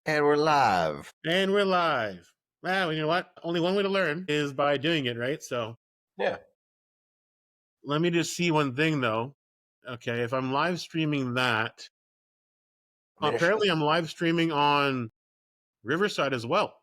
And we're live. And we're live. Well, you know what? Only one way to learn is by doing it, right? So Yeah. let me just see one thing though. Okay, if I'm live streaming that, I mean, it shows. apparently I'm live streaming on Riverside as well.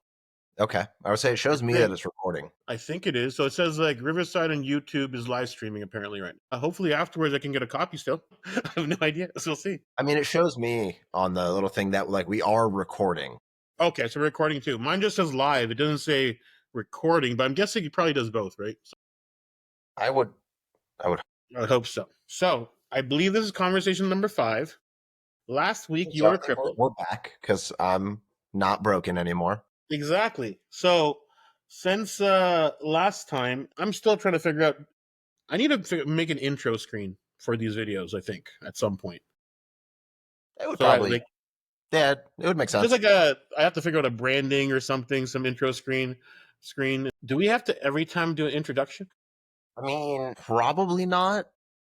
Okay. I would say it I shows me that think. it's recording. I think it is. So it says like Riverside and YouTube is live streaming apparently right now. Hopefully afterwards I can get a copy still. I have no idea. So we'll see. I mean, it shows me on the little thing that like we are recording. Okay, so we're recording too. Mine just says live. It doesn't say recording, but I'm guessing it probably does both, right? So I would. I would. I hope so. So I believe this is conversation number 5. Last week you So were a cripple. we're back because I'm not broken anymore. Exactly. So since last time, I'm still trying to figure out. I need to make an intro screen for these videos. I think at some point. It would So I probably. like Yeah, it would make just sense. like a. I have to figure out a branding or something. Some intro screen. Screen. Do we have to every time do an introduction? I mean, probably not.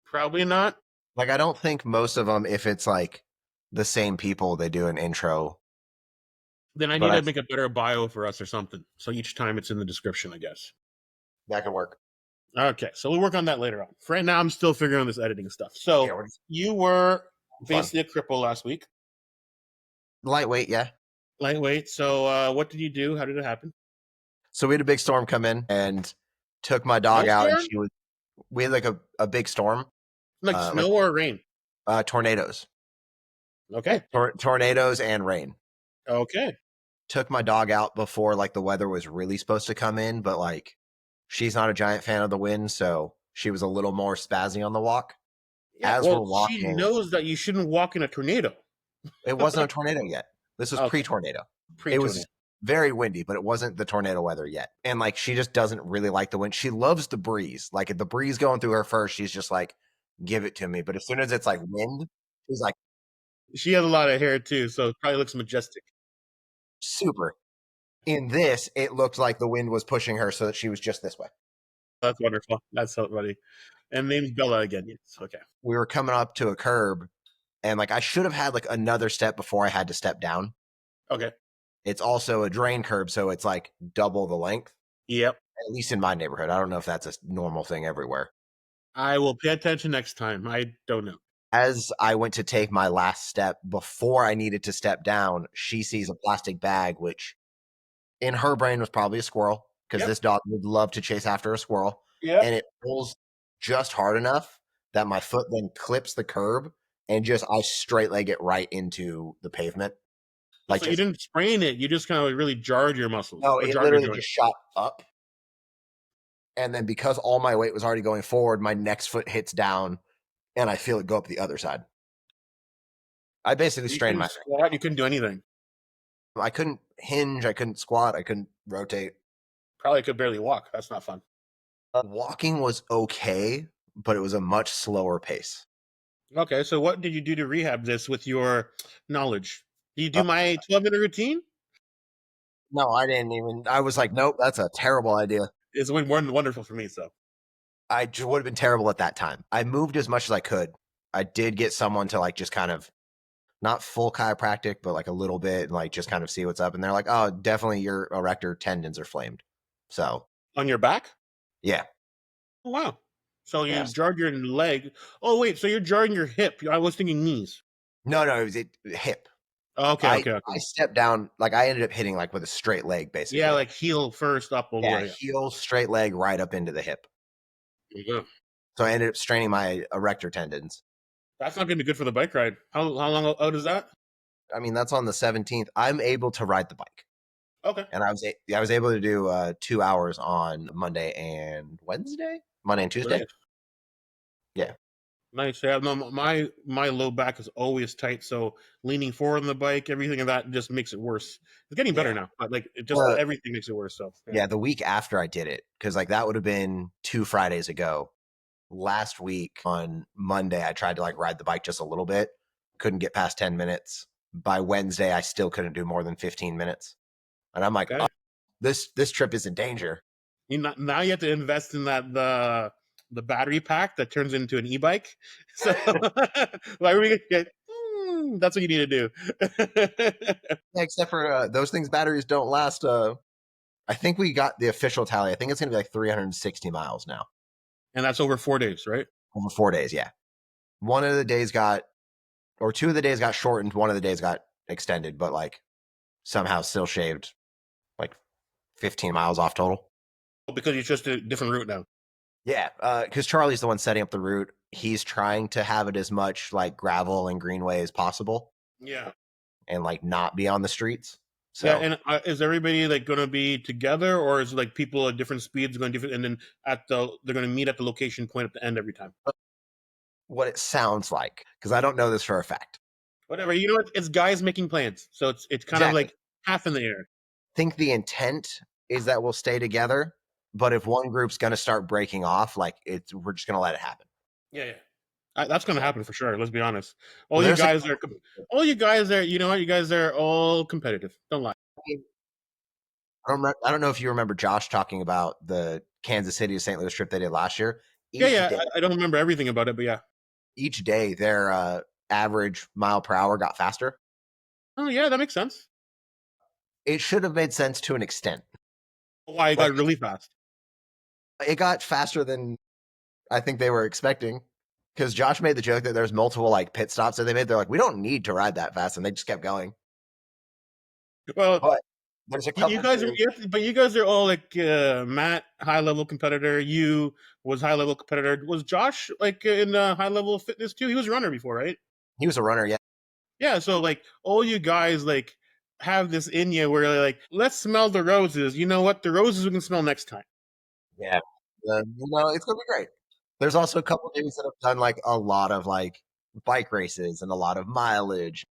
Probably not. Like, I don't think most of them, if it's like the same people, they do an intro. Then I need But to make a better bio for us or something. So each time it's in the description, I guess. that could work. Okay, so we'll work on that later on. For right now, I'm still figuring out this editing stuff. Yeah, So we're just you were fun. basically a cripple last week, Lightweight, yeah. lightweight. So what did you do? How did it happen? So we had a big storm come in and took my dog out, and Snowstorm? she was. We had like a big storm, Like like snow or rain? tornadoes, Okay. tornadoes and rain. Okay. Took my dog out before like the weather was really supposed to come in, but like she's not a giant fan of the wind, so she was a little more spazzy on the walk. Yeah. As we're Well, she walking, knows that you shouldn't walk in a tornado. it wasn't a tornado yet. This was Okay. pre-tornado. It was Pre-tornado. very windy, but it wasn't the tornado weather yet. And like she just doesn't really like the wind. She loves the breeze. Like if the breeze going through her first, she's just like, give it to me. But as soon as it's like wind, she's like She has a lot of hair too, so it probably looks majestic. super. In this, it looked like the wind was pushing her so that she was just this way. That's wonderful. That's so funny. And name's Bella again. Yes. Okay. We were coming up to a curb, and like I should have had like another step before I had to step down. Okay. It's also a drain curb, so it's like double the length, Yep. at least in my neighborhood. I don't know if that's a normal thing everywhere. I will pay attention next time. I don't know. As I went to take my last step before I needed to step down, she sees a plastic bag, which in her brain was probably a squirrel because Yep. this dog would love to chase after a squirrel. Yep. And it pulls just hard enough that my foot then clips the curb and just I straight leg it right into the pavement. Like So you just didn't sprain it. You just kind of really jarred your muscles no, or it jarred your literally joint. just shot up. And then because all my weight was already going forward, my next foot hits down and I feel it go up the other side. I basically You strained couldn't my squat. You couldn't do anything. I couldn't hinge, I couldn't squat, I couldn't rotate. Probably could barely walk. That's not fun. Walking was okay, but it was a much slower pace. Okay, so what did you do to rehab this with your knowledge? Do you Uh, do my 12-minute routine? no, I didn't even. I was like, nope, that's a terrible idea. It's been wonderful for me. So I just would have been terrible at that time. I moved as much as I could. I did get someone to like just kind of not full chiropractic, but like a little bit, and like just kind of see what's up. And they're like, oh, definitely your erector tendons are flamed. So on your back? yeah, Oh, wow. So you yes, jarred your leg. Oh wait, so you're jarring your hip. I was thinking knees. no, it was hip. Okay, I okay, okay. I stepped down like I ended up hitting like with a straight leg Yeah, basically. like heel first up all the Yeah, way. heel straight leg right up into the hip. Yeah. So I ended up straining my erector tendons. That's not going to be good for the bike ride. How long out is that? I mean, that's on the 17th. I'm able to ride the bike. Okay. And I was able to do 2 hours on Monday and Wednesday, Monday and Tuesday. Great. Yeah, Nice. Yeah, no, my low back is always tight, so leaning forward on the bike, everything of that just makes it worse. It's getting better yeah, now, but like it just everything makes it worse. So yeah. yeah. The week after I did it, because like that would have been 2 Fridays ago. Last week on Monday, I tried to like ride the bike just a little bit, couldn't get past 10 minutes. By Wednesday, I still couldn't do more than 15 minutes, and I'm like, oh, Okay. this trip is in danger. Now you have to invest in that the battery pack that turns into an e-bike. So why are we get? That's what you need to do. Yeah, except for those things, batteries don't last. I think we got the official tally. I think it's going to be like 360 miles now And that's over 4 days, right? over 4 days. Yeah. One of the days got, or two of the days got shortened. One of the days got extended, but like somehow still shaved like 15 miles off total. Because you just a different route now. Yeah. Because Charlie's the one setting up the route. He's trying to have it as much like gravel and greenway as possible Yeah. and like not be on the streets. Yeah, So and is everybody like going to be together, or is it like people at different speeds going different, and then they're going to meet at the location point at the end every time? what it sounds like, because I don't know this for a fact. Whatever, you know what? It's guys making plans, so it's kind of Exactly. like half in the air. Think the intent is that we'll stay together, but if one group's going to start breaking off, like it's we're just going to let it happen. Yeah, yeah. That's going to So, happen for sure. Let's be honest. well, there's a All you guys are. You know what? You guys are all competitive. Don't lie. I don't know if you remember Josh talking about the Kansas City to St. Louis trip they did last year. Yeah, Each yeah. day, I don't remember everything about it, but yeah. each day, their average mile per hour got faster. Oh, yeah, that makes sense. It should have made sense to an extent. Why it Like got really fast. it got faster than I think they were expecting. Because Josh made the joke that there's multiple like pit stops that they made. They're like, we don't need to ride that fast, and they just kept going. Well, But there's a you couple guys are, days. but you guys are all like Matt, high level competitor. You was high level competitor. Was Josh like in high level fitness too? He was a runner before, right? He was a runner, yeah. Yeah. So like all you guys like have this in you where like let's smell the roses. You know what? The roses we can smell next time. Yeah. It's gonna be great. There's also a couple dudes that have done like a lot of like bike races and a lot of mileage.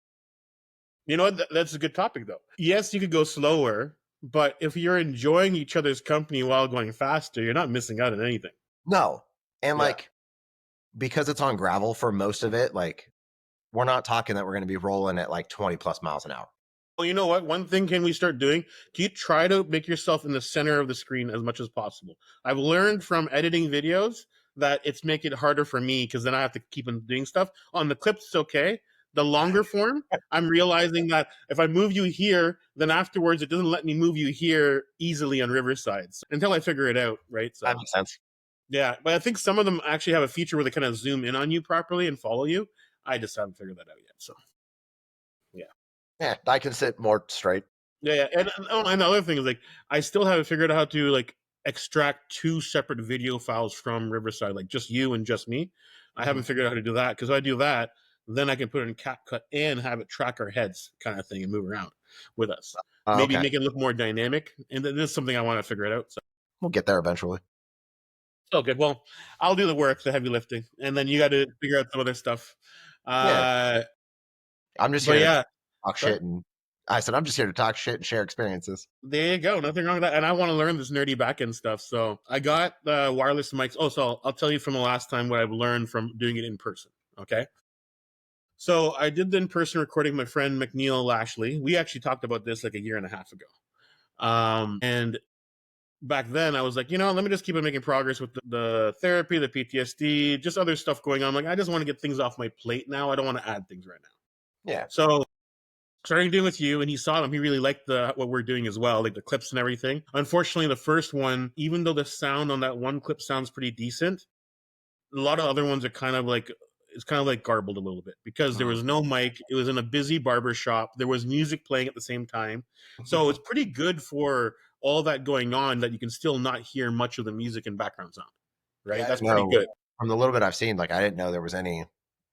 You know what? That's a good topic though. Yes, you could go slower, but if you're enjoying each other's company while going faster, you're not missing out on anything. No. And Yeah. like because it's on gravel for most of it, like we're not talking that we're gonna be rolling at like 20 plus miles an hour. Well, you know what? One thing can we start doing? Can you try to make yourself in the center of the screen as much as possible? I've learned from editing videos that it's making it harder for me because then I have to keep on doing stuff. On the clips, it's okay. The longer form, I'm realizing that if I move you here, then afterwards it doesn't let me move you here easily on Riverside until I figure it out, right? That So makes sense. yeah, but I think some of them actually have a feature where they kind of zoom in on you properly and follow you. I just haven't figured that out yet. So yeah. Yeah, I can sit more straight. Yeah, yeah. And the other thing is like I still haven't figured out how to like extract two separate video files from Riverside, like just you and just me. I Mm-hmm. haven't figured out how to do that because if I do that, then I can put it in CapCut and have it track our heads kind of thing and move around with us. Maybe Okay. make it look more dynamic. And this is something I want to figure it out. So We'll get there eventually. oh good. Well, I'll do the work, the heavy lifting, and then you got to figure out some other stuff. Yeah. Uh I'm just but here to yeah. talk Go ahead. shit and I said I'm just here to talk shit and share experiences. There you go. Nothing wrong with that. And I want to learn this nerdy backend stuff. So I got the wireless mics. Oh, so I'll tell you from the last time what I've learned from doing it in person. Okay. So I did the in person recording with my friend McNeil Lashley. We actually talked about this like a year and a half ago. And back then I was like, let me just keep on making progress with the therapy, the PTSD, just other stuff going on. I'm like, I just want to get things off my plate now. I don't want to add things right now. Yeah. So starting doing with you, and he saw them. He really liked what we're doing as well, like the clips and everything. Unfortunately, the first one, even though the sound on that one clip sounds pretty decent, a lot of other ones are kind of like it's kind of like garbled a little bit because there Mm. was no mic. It was in a busy barber shop. There was music playing at the same time, so it's pretty good for all that going on that you can still not hear much of the music and background sound. Yeah, Right, I that's didn't pretty know good. from the little bit I've seen, like I didn't know there was any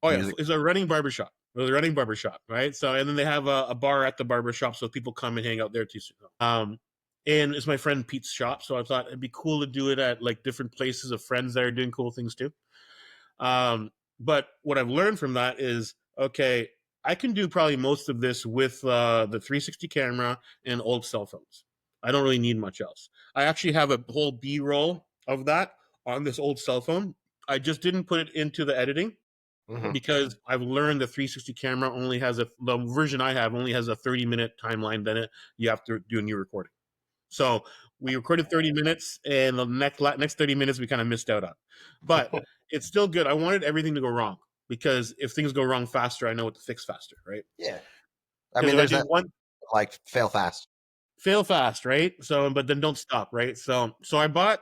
Oh yeah, music. it's a running barbershop. It was a running barbershop, right? So and then they have a bar at the barbershop, so people come and hang out there too. And it's my friend Pete's shop, so I thought it'd be cool to do it at like different places of friends that are doing cool things too. But what I've learned from that is okay, I can do probably most of this with the 360 camera and old cell phones. I don't really need much else. I actually have a whole B-roll of that on this old cell phone. I just didn't put it into the editing Hmm. because I've learned the 360 camera only has the version I have only has a 30-minute timeline. Then you have to do a new recording. So we recorded 30 minutes, and the next 30 minutes we kind of missed out on, but it's still good. I wanted everything to go wrong. because if things go wrong faster, I know what to fix faster, right? Yeah. I Because mean, if I there's do that one like fail fast. fail fast, right? So, but then don't stop, right? So I bought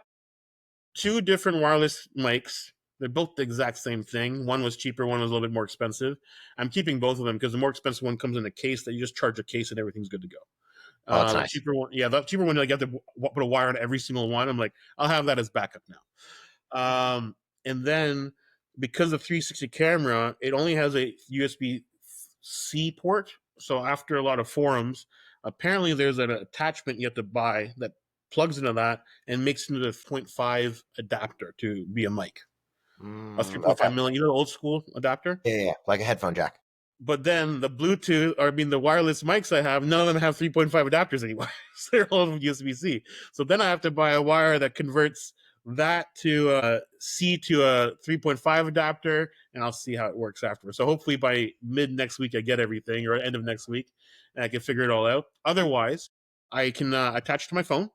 two different wireless mics. They're both the exact same thing. One was cheaper, one was a little bit more expensive. I'm keeping both of them because the more expensive one comes in a case that you just charge a case and everything's good to go. Oh, that's The nice. cheaper one, yeah, the cheaper one, like you have to put a wire on every single one. I'm like, I'll have that as backup now. And then because the 360 camera, it only has a USB C port. So after a lot of forums, apparently there's an attachment you have to buy that plugs into that and makes into the 0.5 adapter to be a mic. A Okay. 3.5 million, you know, the old school adapter. Yeah, yeah, yeah, like a headphone jack. But then the Bluetooth, or I mean, the wireless mics I have, none of them have 3.5 adapters anymore. So they're all USB C. So then I have to buy a wire that converts that to a C to a 3.5 adapter, and I'll see how it works afterwards. So hopefully by mid next week, I get everything, or end of next week, and I can figure it all out. Otherwise, I can attach to my phone,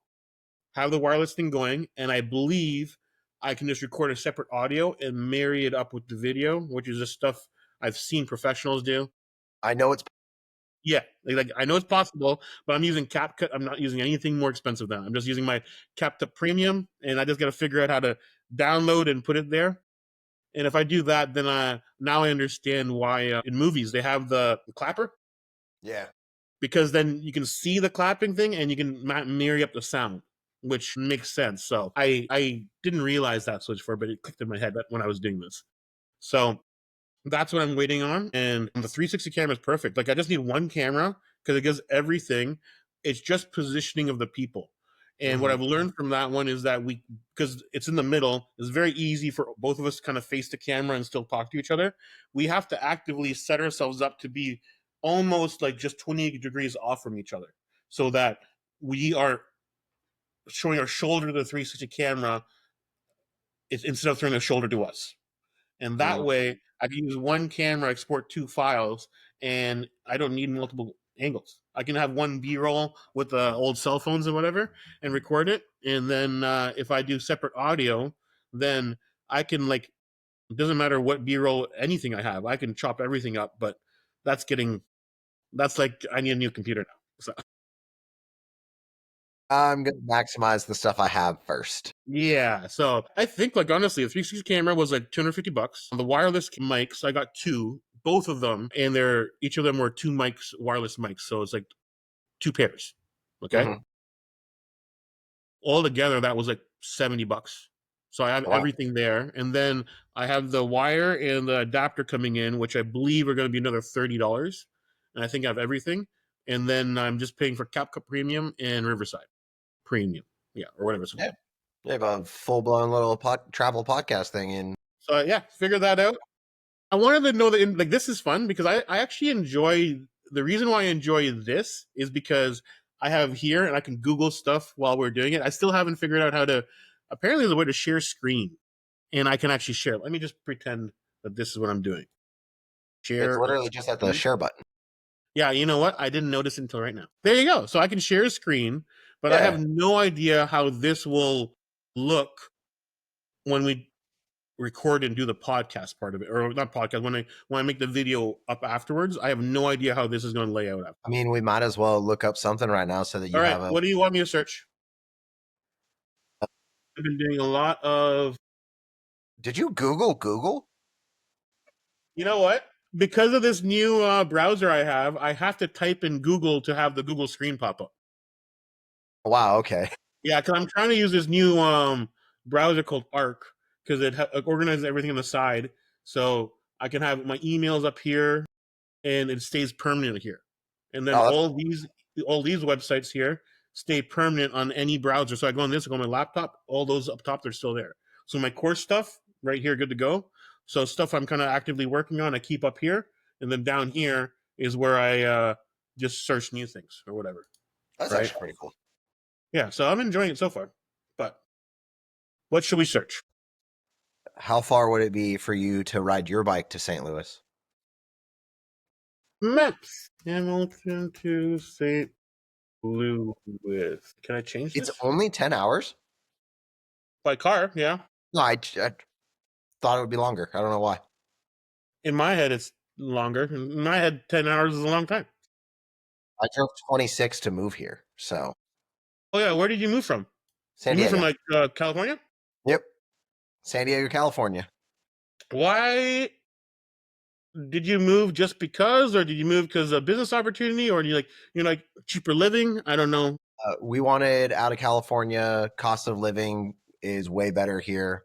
have the wireless thing going, and I believe I can just record a separate audio and marry it up with the video, which is just stuff I've seen professionals do. I know it's Yeah, like I know it's possible, but I'm using CapCut. I'm not using anything more expensive than that. I'm just using my CapCut Premium, and I just got to figure out how to download and put it there. And if I do that, then now I understand why in movies they have the clapper, yeah. because then you can see the clapping thing and you can marry up the sound, which makes sense. So I didn't realize that switch for, but it clicked in my head when I was doing this. So that's what I'm waiting on. And the 360 camera is perfect. Like I just need one camera because it gives everything. It's just positioning of the people. And what Hmm. I've learned from that one is that because it's in the middle, it's very easy for both of us to kind of face the camera and still talk to each other. We have to actively set ourselves up to be almost like just 20 degrees off from each other so that we are showing our shoulder to the 360 camera instead of throwing a shoulder to us. And that way I can use one camera, export two files, and I don't need multiple angles. I can have one B-roll with the old cell phones and whatever and record it. And then if I do separate audio, then I can like, it doesn't matter what B-roll, anything I have, I can chop everything up, but that's getting, that's like, I need a new computer now. So I'm gonna maximize the stuff I have first. yeah, so I think like honestly, the 360 camera was like $250. The wireless mics, I got two, both of them, and they're each of them were two mics, wireless mics. So it's like two pairs. Okay, Hmm. all together that was like $70. So I have Wow. everything there, and then I have the wire and the adapter coming in, which I believe are going to be another $30. And I think I have everything, and then I'm just paying for CapCut Premium and Riverside Premium, yeah, or whatever it's Yeah. called. You have a full blown little travel podcast thing in. So yeah, figure that out. I wanted to know that like this is fun because I actually enjoy the reason why I enjoy this is because I have here and I can Google stuff while we're doing it. I still haven't figured out how to apparently there's a way to share screen and I can actually share. Let me just pretend that this is what I'm doing. It's Share a literally just at the screen. share button. Yeah, you know what? I didn't notice until right now. There you go. So I can share a screen, but I have Yeah. no idea how this will look when we record and do the podcast part of it, or not podcast. When I make the video up afterwards, I have no idea how this is going to lay out. After. I mean, we might as well look up something right now so that All you right, have a. what do you want me to search? I've been doing a lot of. Did you Google Google? You know what? Because of this new browser I have to type in Google to have the Google screen pop up. Wow. Okay. Yeah, because I'm trying to use this new browser called Arc because it organizes everything on the side, so I can have my emails up here and it stays permanent here. And then Oh, that's all these websites here stay permanent on any browser. So I go on this, I go on my laptop, all those up top they're still there. So my course stuff right here, good to go. So stuff I'm kind of actively working on, I keep up here, and then down here is where I just search new things or whatever. that's Right? actually pretty cool. Yeah. So I'm enjoying it so far. But what should we search? How far would it be for you to ride your bike to St. Louis? Maps. Hamilton to St. Louis. Can I change It's this? only 10 hours? By car, yeah. No, I thought it would be longer. I don't know why. In my head, it's longer. In my head, 10 hours is a long time. I drove 26 to move here. So Oh yeah, where did you move from? San You moved from Diego. like California. Yep. San Diego, California. Why did you move? Just because, or did you move because of business opportunity, or do you like cheaper living? I don't know. We wanted out of California. Cost of living is way better here.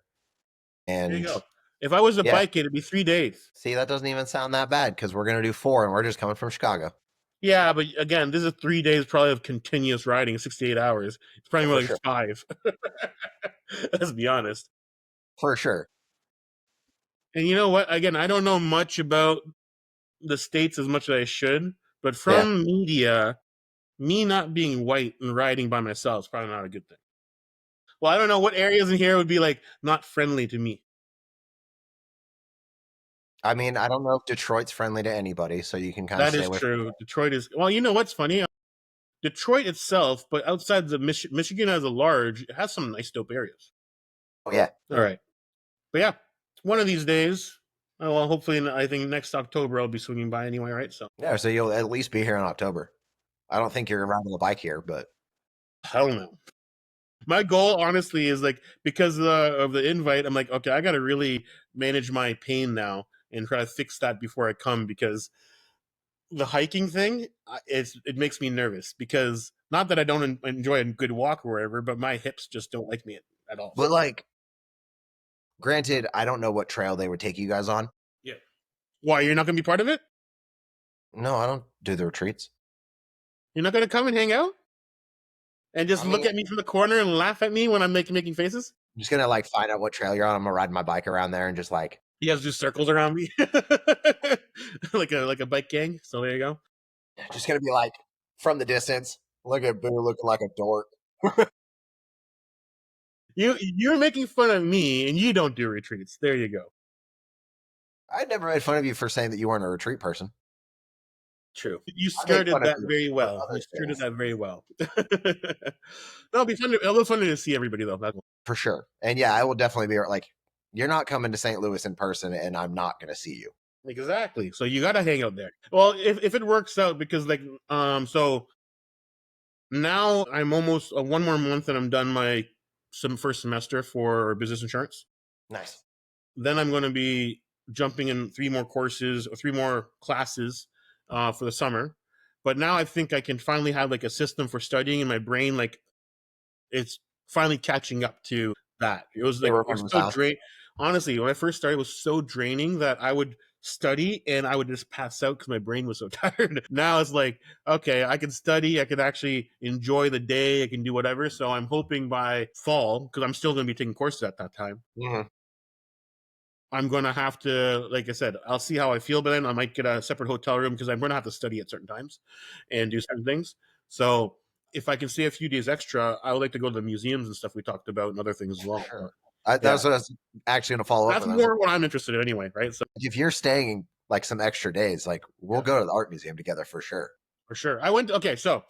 There you And go. If I was a yeah, bike, it'd be 3 days. see, that doesn't even sound that bad because we're going to do 4 and we're just coming from Chicago. Yeah, but again, this is 3 days probably of continuous riding, 68 hours. It's probably Oh, more for like sure. five. Let's be honest. For sure. And you know what? Again, I don't know much about the states as much as I should, but Yeah. from media, me not being white and riding by myself is probably not a good thing. Well, I don't know what areas in here would be like not friendly to me. I mean, I don't know if Detroit's friendly to anybody, so you can kind of That stay is away from. true. Detroit is well. You know what's funny? Detroit itself, but outside the Michigan as a large, it has some nice dope areas. Oh, yeah. All right, but yeah, one of these days, well, hopefully, I think next October I'll be swinging by anyway, right? So Yeah, so you'll at least be here in October. I don't think you're riding the bike here, but hell no. My goal, honestly, is like because of the invite, I'm like, okay, I got to really manage my pain now and try to fix that before I come because the hiking thing, it makes me nervous because not that I don't enjoy a good walk or whatever, but my hips just don't like me at all. like granted, I don't know what trail they would take you guys on. Yeah. Why you're not going to be part of it? No, I don't do the retreats. You're not going to come and hang out and just I look mean, at me from the corner and laugh at me when I'm making faces? I'm just gonna like find out what trail you're on. I'm gonna ride my bike around there and just like You guys do circles around me, like a bike gang. So there you go. just gonna be like from the distance. Look at Boo looking like a dork. You're making fun of me, and you don't do retreats. There you go. I never made fun of you for saying that you weren't a retreat person. True. You I make skirted fun of that you very for well. You other skirted things that very well. It'll be fun. It'll be fun to see everybody though. for sure. And yeah, I will definitely be like, you're not coming to St. Louis in person, and I'm not gonna see you. Exactly. So you got to hang out there. Well, if it works out, because like so now I'm almost one more month and I'm done my some first semester for business insurance. Nice. Then I'm going to be jumping in 3 more courses or 3 more classes for the summer. But now I think I can finally have like a system for studying in my brain. Like it's finally catching up to that. It was It like it's remembers so how. drain. Honestly, when I first started, it was so draining that I would study and I would just pass out because my brain was so tired. Now it's like, okay, I can study, I can actually enjoy the day, I can do whatever. So I'm hoping by fall, because I'm still going to be taking courses at that time. Mhm. I'm going to have to, like I said, I'll see how I feel, but then I might get a separate hotel room because I'm going to have to study at certain times and do certain things. So if I can stay a few days extra, I would like to go to the museums and stuff we talked about and other things as For well. sure. So, That yeah, was what I was actually gonna follow up that's with. I was like, more what I'm interested in anyway, right? So, if you're staying like some extra days, like we'll yeah, go to the art museum together for sure. for sure. Okay, so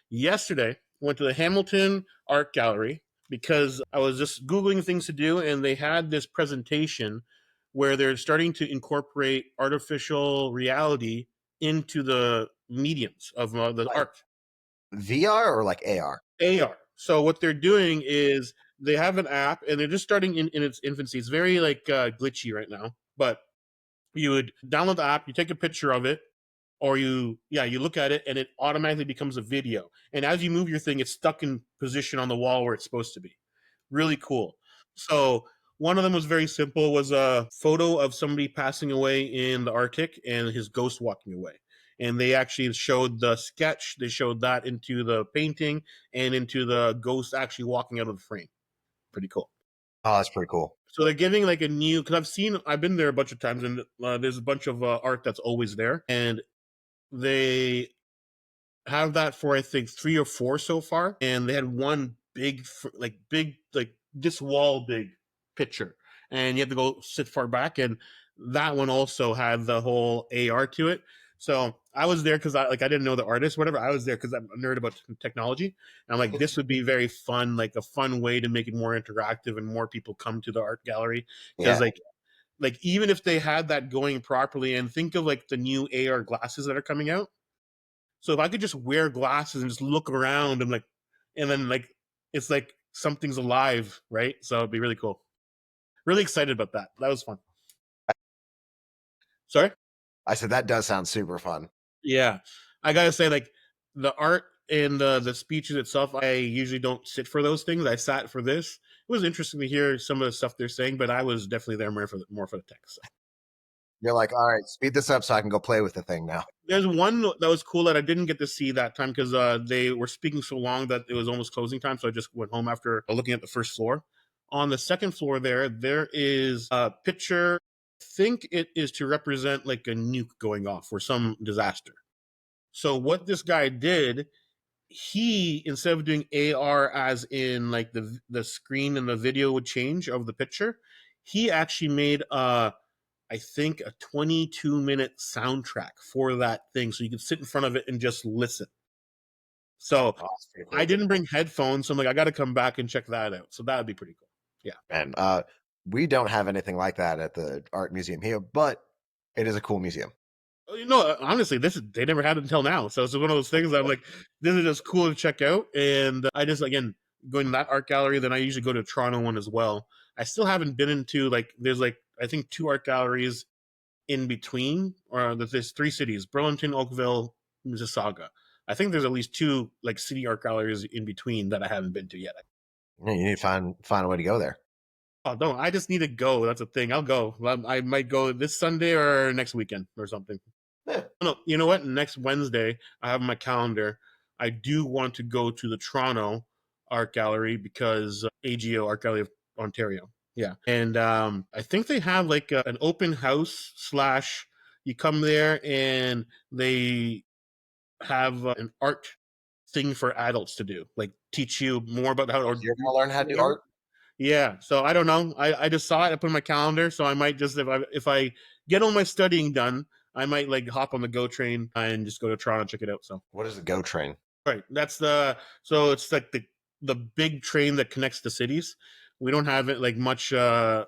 yesterday, I went to the Hamilton Art Gallery because I was just Googling things to do, and they had this presentation where they're starting to incorporate artificial reality into the mediums of the Like art. VR or like AR. AR. So what they're doing is they have an app, and they're just starting in its infancy. It's very like glitchy right now, but you would download the app, you take a picture of it, or you look at it, and it automatically becomes a video. And as you move your thing, it's stuck in position on the wall where it's supposed to be. Really cool. So one of them was very simple, was a photo of somebody passing away in the Arctic and his ghost walking away. And they actually showed the sketch, they showed that into the painting and into the ghost actually walking out of the frame. Pretty cool. Oh, that's pretty cool. So they're giving like a new, because I've been there a bunch of times, and there's a bunch of art that's always there, and they have that for I think 3 or 4 so far, and they had one big like this wall big picture, and you have to go sit far back, and that one also had the whole AR to it. So I was there because I didn't know the artist, whatever. I was there because I'm a nerd about technology, and I'm like, this would be very fun, like a fun way to make it more interactive and more people come to the art gallery because Yeah. like like even if they had that going properly, and think of like the new AR glasses that are coming out. So if I could just wear glasses and just look around and like, and then like it's like something's alive, right? So it'd be really cool. Really excited about that. That was fun. Sorry. I said that does sound super fun. Yeah, I gotta say, like the art and the speeches itself, I usually don't sit for those things. I sat for this. It was interesting to hear some of the stuff they're saying, but I was definitely there more for the text. So. You're like, all right, speed this up so I can go play with the thing now. There's one that was cool that I didn't get to see that time because they were speaking so long that it was almost closing time. So I just went home after looking at the first floor. On the second floor, there is a picture. I think it is to represent like a nuke going off or some disaster. So what this guy did, he instead of doing AR as in like the screen and the video would change of the picture, he actually made I think a 22-minute soundtrack for that thing, so you could sit in front of it and just listen. So Oh, that's pretty I cool. didn't bring headphones, so I'm like, I got to come back and check that out. So that would be pretty cool. Yeah. And we don't have anything like that at the art museum here, but it is a cool museum. You know, honestly, this is they never had it until now. So it's one of those things that I'm like, this is just cool to check out. And I just again going to that art gallery. Then I usually go to Toronto one as well. I still haven't been into like there's like I think two art galleries in between, or there's three cities: Burlington, Oakville, Mississauga. I think there's at least two like city art galleries in between that I haven't been to yet. You need to find a way to go there. Oh no, I just need to go. That's a thing. I'll go. I might go this Sunday or next weekend or something. Yeah. No, you know what? Next Wednesday, I have my calendar. I do want to go to the Toronto Art Gallery because AGO Art Gallery of Ontario. Yeah, and I think they have like an open house slash. You come there and they have an art thing for adults to do, like teach you more about how to You're do gonna learn how to do whatever. art. Yeah, so I don't know. I just saw it. I put in my calendar, so I might just if I get all my studying done, I might like hop on the GO train and just go to Toronto and check it out. So What is a go train? right, that's the so it's like the big train that connects the cities. We don't have it like much in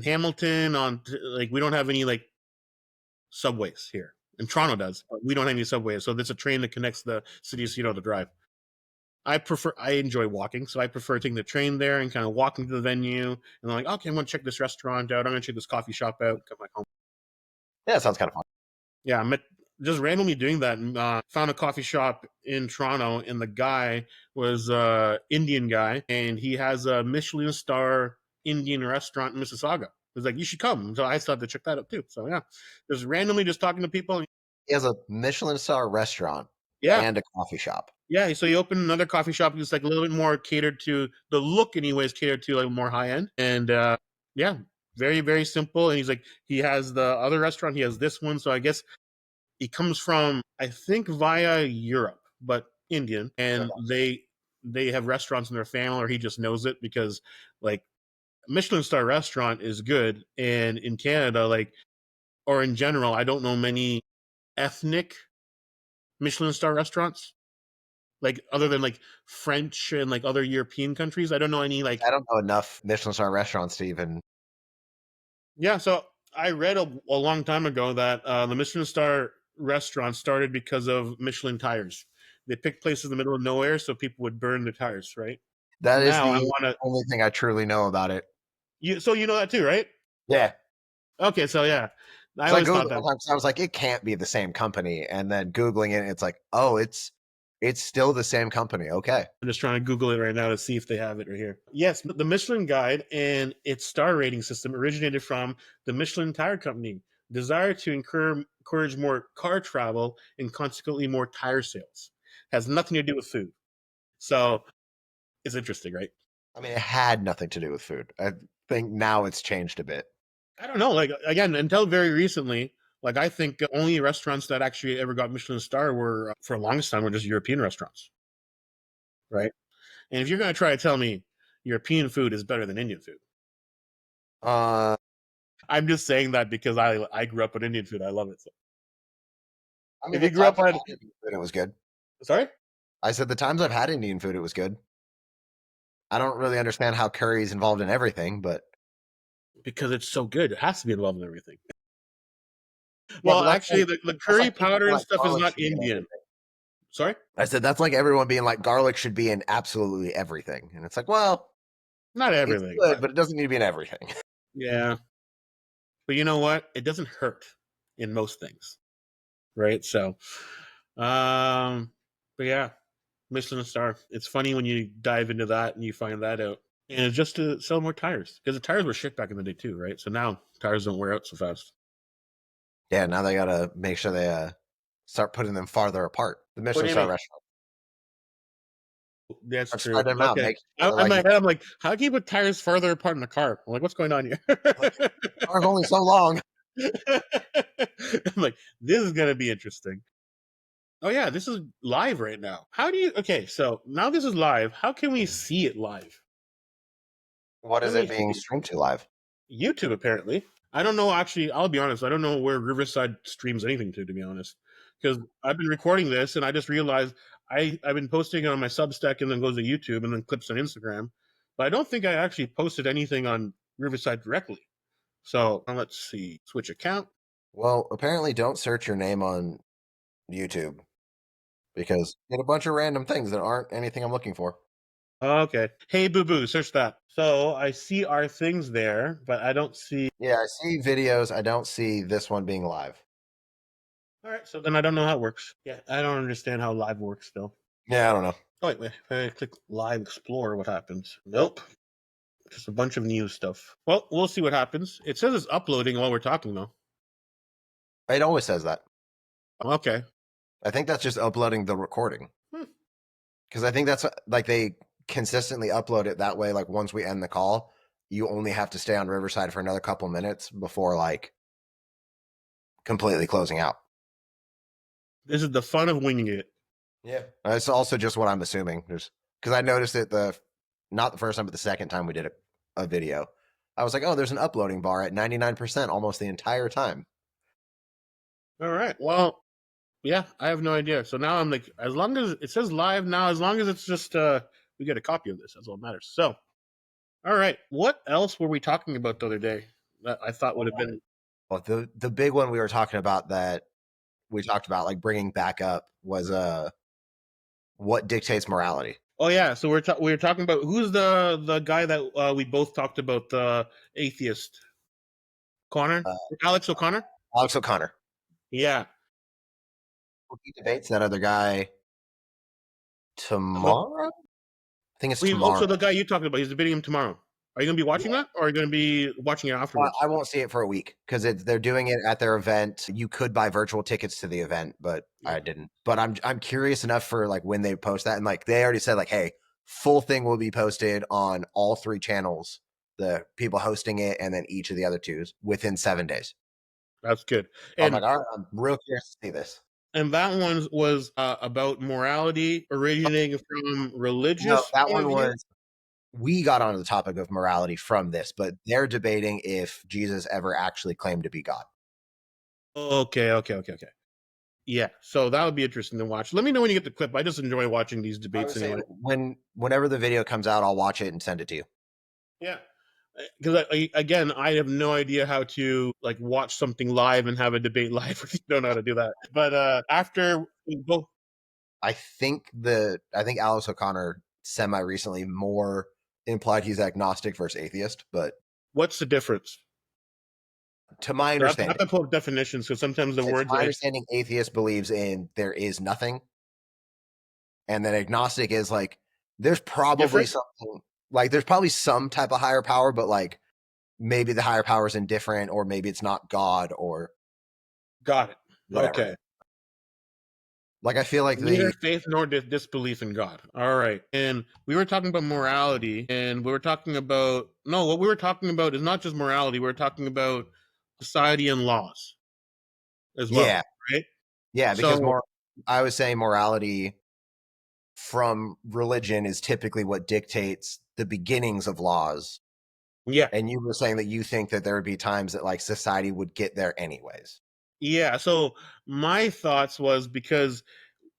Hamilton on like we don't have any like subways here. And Toronto does, but we don't have any subways. So there's a train that connects the cities, to drive. I enjoy walking, so I prefer taking the train there and kind of walking to the venue. And I'm like, okay, I'm gonna check this restaurant out. I'm gonna check this coffee shop out. Come back home. Yeah, it sounds kind of fun. Yeah, I met just randomly doing that and found a coffee shop in Toronto, and the guy was Indian guy, and he has a Michelin star Indian restaurant in Mississauga. It was like you should come, so I started to check that out too. So yeah, just randomly just talking to people. He has a Michelin star restaurant Yeah, and a coffee shop. yeah, so you open another coffee shop that's like a little bit more catered to the look, anyways, catered to like more high end. And yeah, very, very simple. And he's like, he has the other restaurant, he has this one. So I guess he comes from, I think, via Europe, but Indian. And they have restaurants in their family, or he just knows it because like Michelin star restaurant is good. And in Canada, like, or in general, I don't know many ethnic Michelin star restaurants like other than like French and like other European countries. I don't know any like I don't know enough Michelin star restaurants to even. yeah. So I read a long time ago that the Michelin star restaurant started because of Michelin tires. They picked places in the middle of nowhere so people would burn the tires, right? That is Now I the want to only thing I truly know about it. you. So you know that too, right? Yeah. Okay, so yeah, I So I always googled thought it that. one time, so I was like, it can't be the same company. And then googling it, it's like, oh, it's still the same company. Okay. I'm just trying to Google it right now to see if they have it right here. Yes, the Michelin Guide and its star rating system originated from the Michelin Tire Company, desire to encourage more car travel and consequently more tire sales. Has nothing to do with food. So it's interesting, right? I mean, it had nothing to do with food. I think now it's changed a bit. I don't know. Like again, until very recently, like I think only restaurants that actually ever got Michelin star were for the longest time were just European restaurants, right? And if you're going to try to tell me European food is better than Indian food, Uh, I'm just saying that because I grew up with Indian food. I love it. So I mean, if the you grew times up I've on, had Indian food, it was good. sorry, I said the times I've had Indian food, it was good. I don't really understand how curry is involved in everything, but because it's so good. It has to be involved in everything. Yeah, Well, but actually, the that's curry like people powder being and like stuff is garlic not should be in Indian. everything. Sorry, I said that's like everyone being like garlic should be in absolutely everything, and it's like, well, not it's everything, good, but but it doesn't need to be in everything. yeah. But you know what? It doesn't hurt in most things, right? So, um, but yeah, Michelin star. It's funny when you dive into that and you find that out. And it's just to sell more tires because the tires were shit back in the day too, right? So now tires don't wear out so fast. Yeah, now they gotta make sure they start putting them farther apart. The What Michelin do you star mean? restaurant That's are true. spreading them out, Okay. make sure In like my head, I'm like, how can you put tires farther apart in the car? I'm like, what's going on here? like car's only so long. I'm like, this is gonna be interesting. Oh yeah, this is live right now. How do you? Okay, so now this is live. How can we see it live? What Let is me it being see. streamed to live? YouTube apparently. I don't know. Actually, I'll be honest. I don't know where Riverside streams anything to be honest, because I've been recording this and I just realized I've been posting it on my Substack and then goes to YouTube and then clips on Instagram, but I don't think I actually posted anything on Riverside directly. So let's see. Switch account. Well, apparently don't search your name on YouTube because you get a bunch of random things that aren't anything I'm looking for. Okay. Hey, boo boo, search that. So I see our things there, but I don't see. Yeah, I see videos. I don't see this one being live. All right. So then I don't know how it works. Yeah, I don't understand how live works still. Yeah, I don't know. Oh, wait. If I click live explore, what happens? Nope. Just a bunch of new stuff. Well, we'll see what happens. It says it's uploading while we're talking, though. It always says that. Okay. I think that's just uploading the recording Hmm. because I think that's like they consistently upload it that way. Like once we end the call, you only have to stay on Riverside for another couple minutes before like completely closing out. This is the fun of winging it. Yeah, it's also just what I'm assuming. There's because I noticed it the not the first time, but the second time we did a video. I was like, oh, there's an uploading bar at 99% almost the entire time. All right. Well, yeah, I have no idea. So now I'm like, as long as it says live now, as long as it's just we get a copy of this, that's all that matters. So, all right. What else were we talking about the other day that I thought would have been? Well, the big one we were talking about that we talked about like bringing back up was what dictates morality. Oh yeah, so we were talking about who's the guy that we both talked about, the atheist Connor, Uh, Alex O'Connor. Alex O'Connor. Yeah. He debates that other guy The, tomorrow. I think it's so tomorrow. the guy you talking about, he's debating him tomorrow. Are you gonna be watching that, or are you gonna be watching it afterwards? I won't see it for a week because they're doing it at their event. You could buy virtual tickets to the event, but Yeah. I didn't. But I'm curious enough for like when they post that, and like they already said, like, hey, full thing will be posted on all three channels, the people hosting it, and then each of the other twos within 7 days. That's good. So I'm like, And all right, I'm real curious to see this. that one was about morality originating from No, religious that point of one view. was we got onto the topic of morality from this, but they're debating if Jesus ever actually claimed to be God. Okay, okay, okay, okay. Yeah, so that would be interesting to watch. Let me know when you get the clip. I just enjoy watching these I debates would say anyway. whenever the video comes out, I'll watch it and send it to you. Yeah, because again, I have no idea how to like watch something live and have a debate live. I don't know how to do that. But after we both, I think Alice O'Connor semi recently more implied he's agnostic versus atheist, but what's the difference? to my So I have understanding, to pull up definitions because sometimes the to words my that I understanding, atheist believes in there is nothing, and then agnostic is like there's probably different. something like there's probably some type of higher power, but like maybe the higher power is indifferent, or maybe it's not God or Got it. whatever. Okay. Like I feel like Neither the faith nor disbelief in God. All right. And we were talking about morality, and we were talking about no, what we were talking about is not just morality. We are talking about society and laws as well, yeah right? yeah because So more I was saying morality from religion is typically what dictates the beginnings of laws. yeah, And you were saying that you think that there would be times that like society would get there anyways. yeah. So my thoughts was because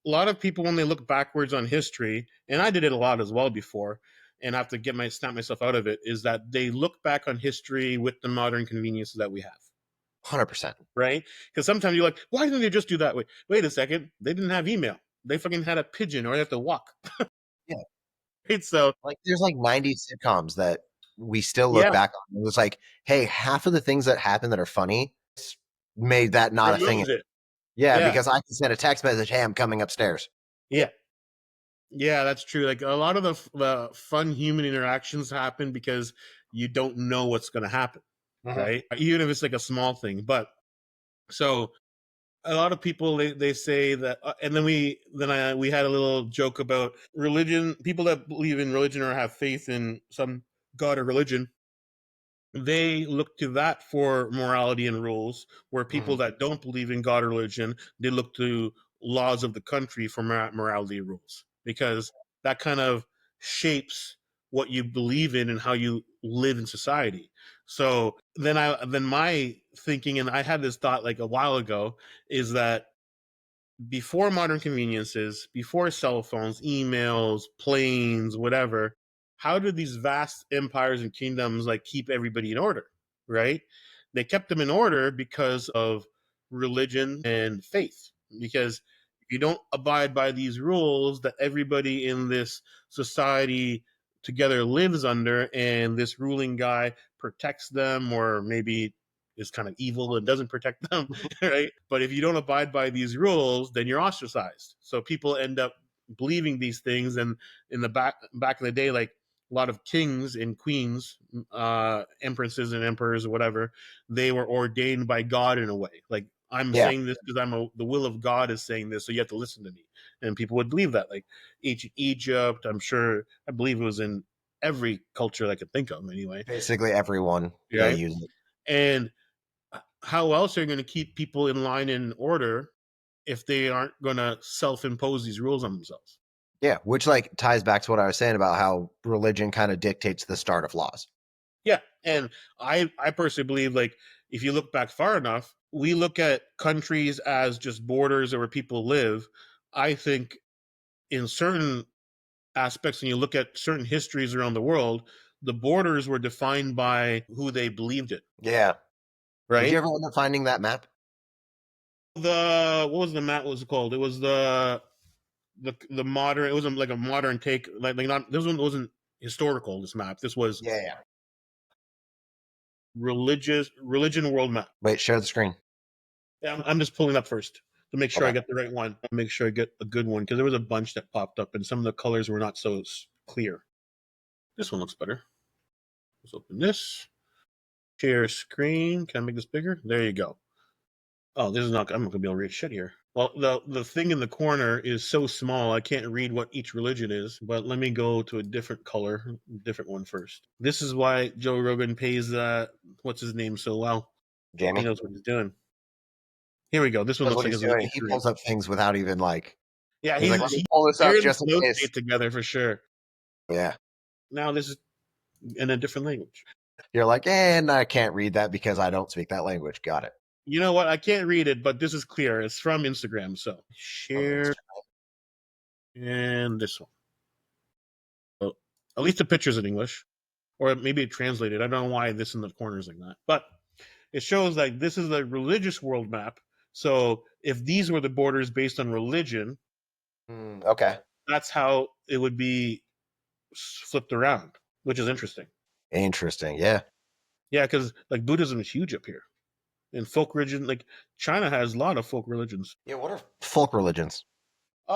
a lot of people when they look backwards on history, and I did it a lot as well before, and I have to snap myself out of it, is that they look back on history with the modern conveniences that we have. 100%. Right? Because sometimes you're like, why didn't they just do that way? Wait a second, they didn't have email. They fucking had a pigeon, or they have to walk. Yeah. Right? So Like there's like 90s sitcoms that we still look yeah, back on. It was like, hey, half of the things that happen that are funny made that not a thing. removes it. Yeah, Yeah, because I can send a text message, hey, I'm coming upstairs. yeah, yeah. That's true. Like a lot of the fun human interactions happen because you don't know what's going to happen, Mhm. right? Even if it's like a small thing. But so a lot of people they say that, and then we had a little joke about religion. People that believe in religion or have faith in some god or religion, they look to that for morality and rules, where people Mhm. that don't believe in god or religion, they look to laws of the country for morality rules, because that kind of shapes what you believe in and how you live in society. So then my thinking, and I had this thought like a while ago, is that before modern conveniences, before cell phones, emails, planes, whatever, how did these vast empires and kingdoms like keep everybody in order? Right? They kept them in order because of religion and faith. Because if you don't abide by these rules that everybody in this society together lives under, and this ruling guy protects them, or maybe is kind of evil and doesn't protect them, right? But if you don't abide by these rules, then you're ostracized. So people end up believing these things. And in the back in the day, like a lot of kings and queens, empresses and emperors or whatever, they were ordained by God in a way. Like, I'm Yeah, saying this because the will of God is saying this, so you have to listen to me. And people would believe that. Like Egypt, I believe it was in every culture I could think of anyway. basically everyone they Right. use it. And how else are you going to keep people in line and order if they aren't going to self-impose these rules on themselves? Yeah, which like ties back to what I was saying about how religion kind of dictates the start of laws. Yeah, and I personally believe, like, if you look back far enough, we look at countries as just borders or where people live. I think in certain aspects, and you look at certain histories around the world, the borders were defined by who they believed in. Yeah. Did you Right? ever end up finding that map? The what was the map? What was it called? It was the modern. It wasn't like a modern take. Like not this one wasn't historical. This map. This was Yeah, yeah. religion world map. Wait, share the screen. Yeah, I'm just pulling up first to make sure I Okay. get the right one. Make sure I get a good one, because there was a bunch that popped up and some of the colors were not so clear. This one looks better. Let's open this. Share screen. Can I make this bigger? There you go. Oh, this is not. I'm not gonna be able to read shit here. Well, the thing in the corner is so small I can't read what each religion is. But let me go to a different color, different one first. This is why Joe Rogan pays what's his name so well. He Jamie? knows what he's doing. Here we go. This one That's looks what like he's it's a doing. He history. pulls up things without even like Yeah, he's like, let me he pull this up Aaron's just in notes case. made together for sure. Yeah. Now this is in a different language. You're like, and I can't read that because I don't speak that language. Got it. You know what? I can't read it, but this is clear. It's from Instagram. So From share, Instagram. and this one. So at least the picture's in English, or maybe it translated. I don't know why this in the corner is like that, but it shows like this is a religious world map. So if these were the borders based on religion, Okay. that's how it would be flipped around, which is interesting. Interesting. Yeah. Yeah, because like Buddhism is huge up here, and folk religion, like China has a lot of folk religions. Yeah. What are folk religions?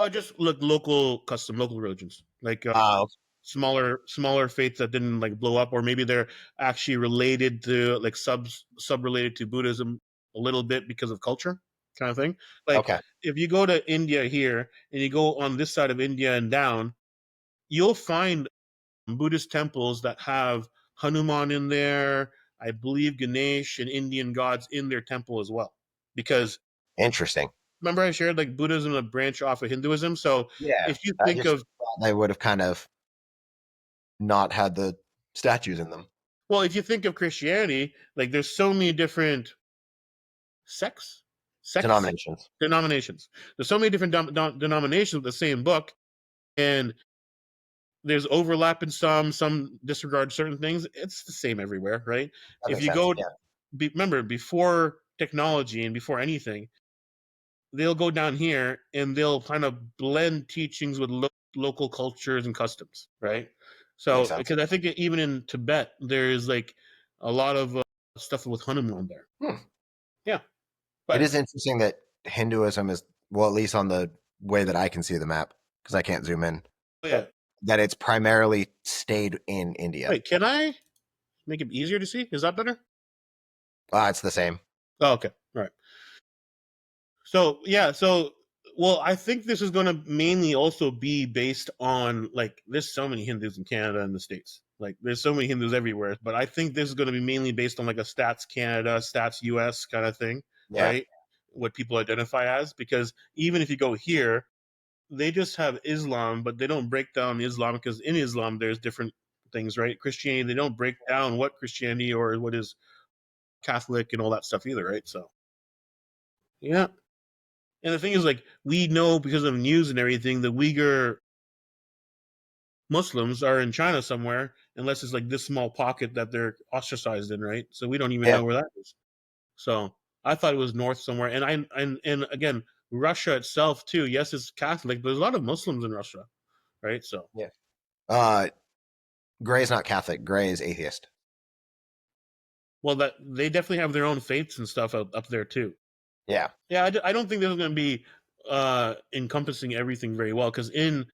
Just like local custom, local religions, like Oh, smaller faiths that didn't like blow up, or maybe they're actually related to like sub related to Buddhism a little bit because of culture, kind of thing. Like okay. if you go to India here and you go on this side of India and down, you'll find Buddhist temples that have Hanuman in there. I believe Ganesh and Indian gods in their temple as well, because Interesting. remember I shared like Buddhism a branch off of Hinduism. So Yeah. if you I think just of thought they would have kind of not had the statues in them. well, if you think of Christianity, like there's so many different sects, sects, Denominations. denominations. There's so many different denominations of the same book, and there's overlap in some disregard certain things. It's the same everywhere, right? That If makes you sense. go, Yeah, remember before technology and before anything, they'll go down here and they'll kind of blend teachings with local cultures and customs, right? makes So sense. because I think even in Tibet there's like a lot of stuff with Hanuman there. Hmm. Yeah, It but is interesting that Hinduism is, well, at least on the way that I can see the map, because I can't zoom in, yeah. that it's primarily stayed in India. Wait, can I make it easier to see? Is that better? It's the same. Oh, okay, all right. So yeah, so well, I think this is going to mainly also be based on like there's so many Hindus in Canada and the States. Like there's so many Hindus everywhere, but I think this is going to be mainly based on like a stats Canada, stats US kind of thing, Yeah, right? What people identify as, because even if you go here, they just have Islam, but they don't break down Islam because in Islam there's different things, right? Christianity, they don't break down what Christianity or what is Catholic and all that stuff either, right? So yeah. And the thing is, like, we know because of news and everything, the Uyghur Muslims are in China somewhere, unless it's like this small pocket that they're ostracized in, right? So we don't even yeah, know where that is. So I thought it was north somewhere. And again, Russia itself too. Yes, it's Catholic, but there's a lot of Muslims in Russia, right? So yeah. Uh, Gray's not Catholic. Gray is atheist. well, that they definitely have their own faiths and stuff up there too. Yeah, Yeah, I don't think this is going to be encompassing everything very well because in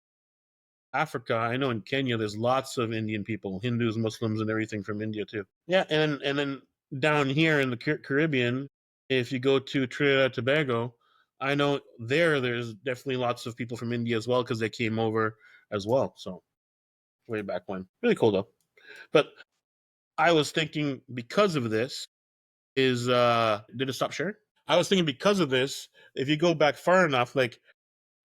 Africa, I know in Kenya, there's lots of Indian people, Hindus, Muslims, and everything from India too. Yeah, and then down here in the Caribbean, if you go to Trinidad and Tobago, I know there's definitely lots of people from India as well because they came over as well. So way back when, really cool though. But I was thinking because of this is did it stop sharing? I was thinking because of this, if you go back far enough, like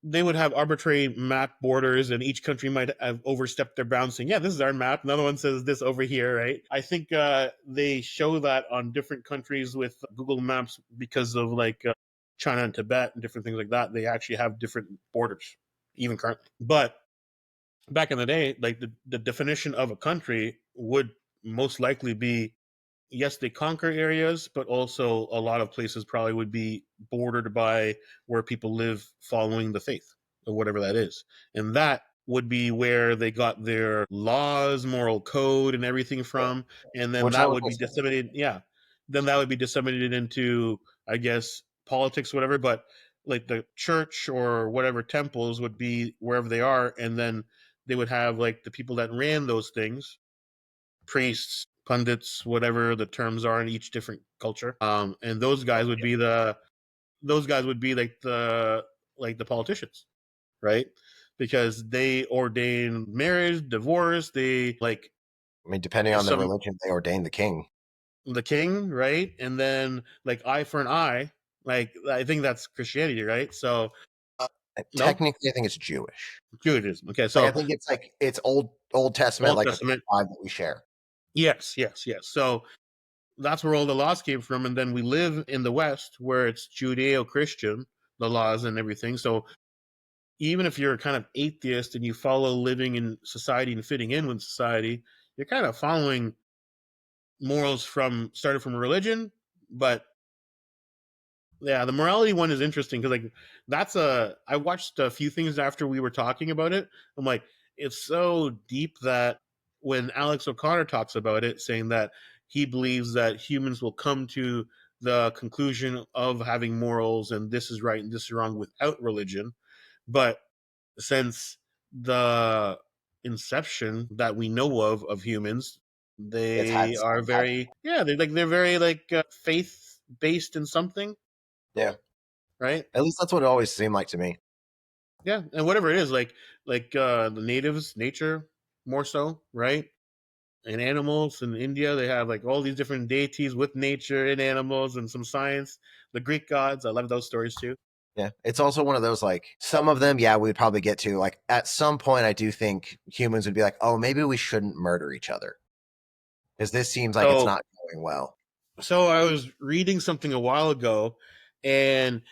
they would have arbitrary map borders and each country might have overstepped their bounds saying, yeah, this is our map. Another one says this over here, right? I think they show that on different countries with Google Maps because of like China and Tibet and different things like that. They actually have different borders, even currently. But back in the day, like the definition of a country would most likely be yes, they conquer areas, but also a lot of places probably would be bordered by where people live following the faith or whatever that is. And that would be where they got their laws, moral code, and everything yeah. from. And then Which I that would would be guess. disseminated. Yeah. Then that would be disseminated into, I guess, politics, whatever. But like the church or whatever temples would be wherever they are. And then they would have like the people that ran those things, priests, pundits, whatever the terms are in each different culture. And those guys would be like the politicians, right? Because they ordain marriage, divorce. They like I mean, depending if on the some religion, they ordain the king. the king, right? And then like eye for an eye. Like I think that's Christianity, right? So no, Technically, I think it's Jewish. Judaism. Okay, Like I so think it's like it's Old Testament, Old like the Testament. five that we share. Yes, yes, yes. So that's where all the laws came from. And then we live in the West where it's Judeo Christian, the laws and everything. So even if you're kind of atheist and you follow living in society and fitting in with society, you're kind of following morals from started from religion. But yeah, the morality one is interesting because like I watched a few things after we were talking about it. I'm like, it's so deep that when Alex O'Connor talks about it, saying that he believes that humans will come to the conclusion of having morals and this is right and this is wrong without religion. But since the inception that we know of humans, It's had they are some type. very yeah, they're very like faith based in something, Yeah, right? at least that's what it always seemed like to me. Yeah, and whatever it is, like the natives, nature more so, right? And animals in India, they have like all these different deities with nature and animals and some science. The Greek gods, I love those stories too. Yeah, it's also one of those like some of them. Yeah, we'd probably get to like at some point. I do think humans would be like, oh, maybe we shouldn't murder each other because this seems like it's So, not going well. so I was reading something a while ago, and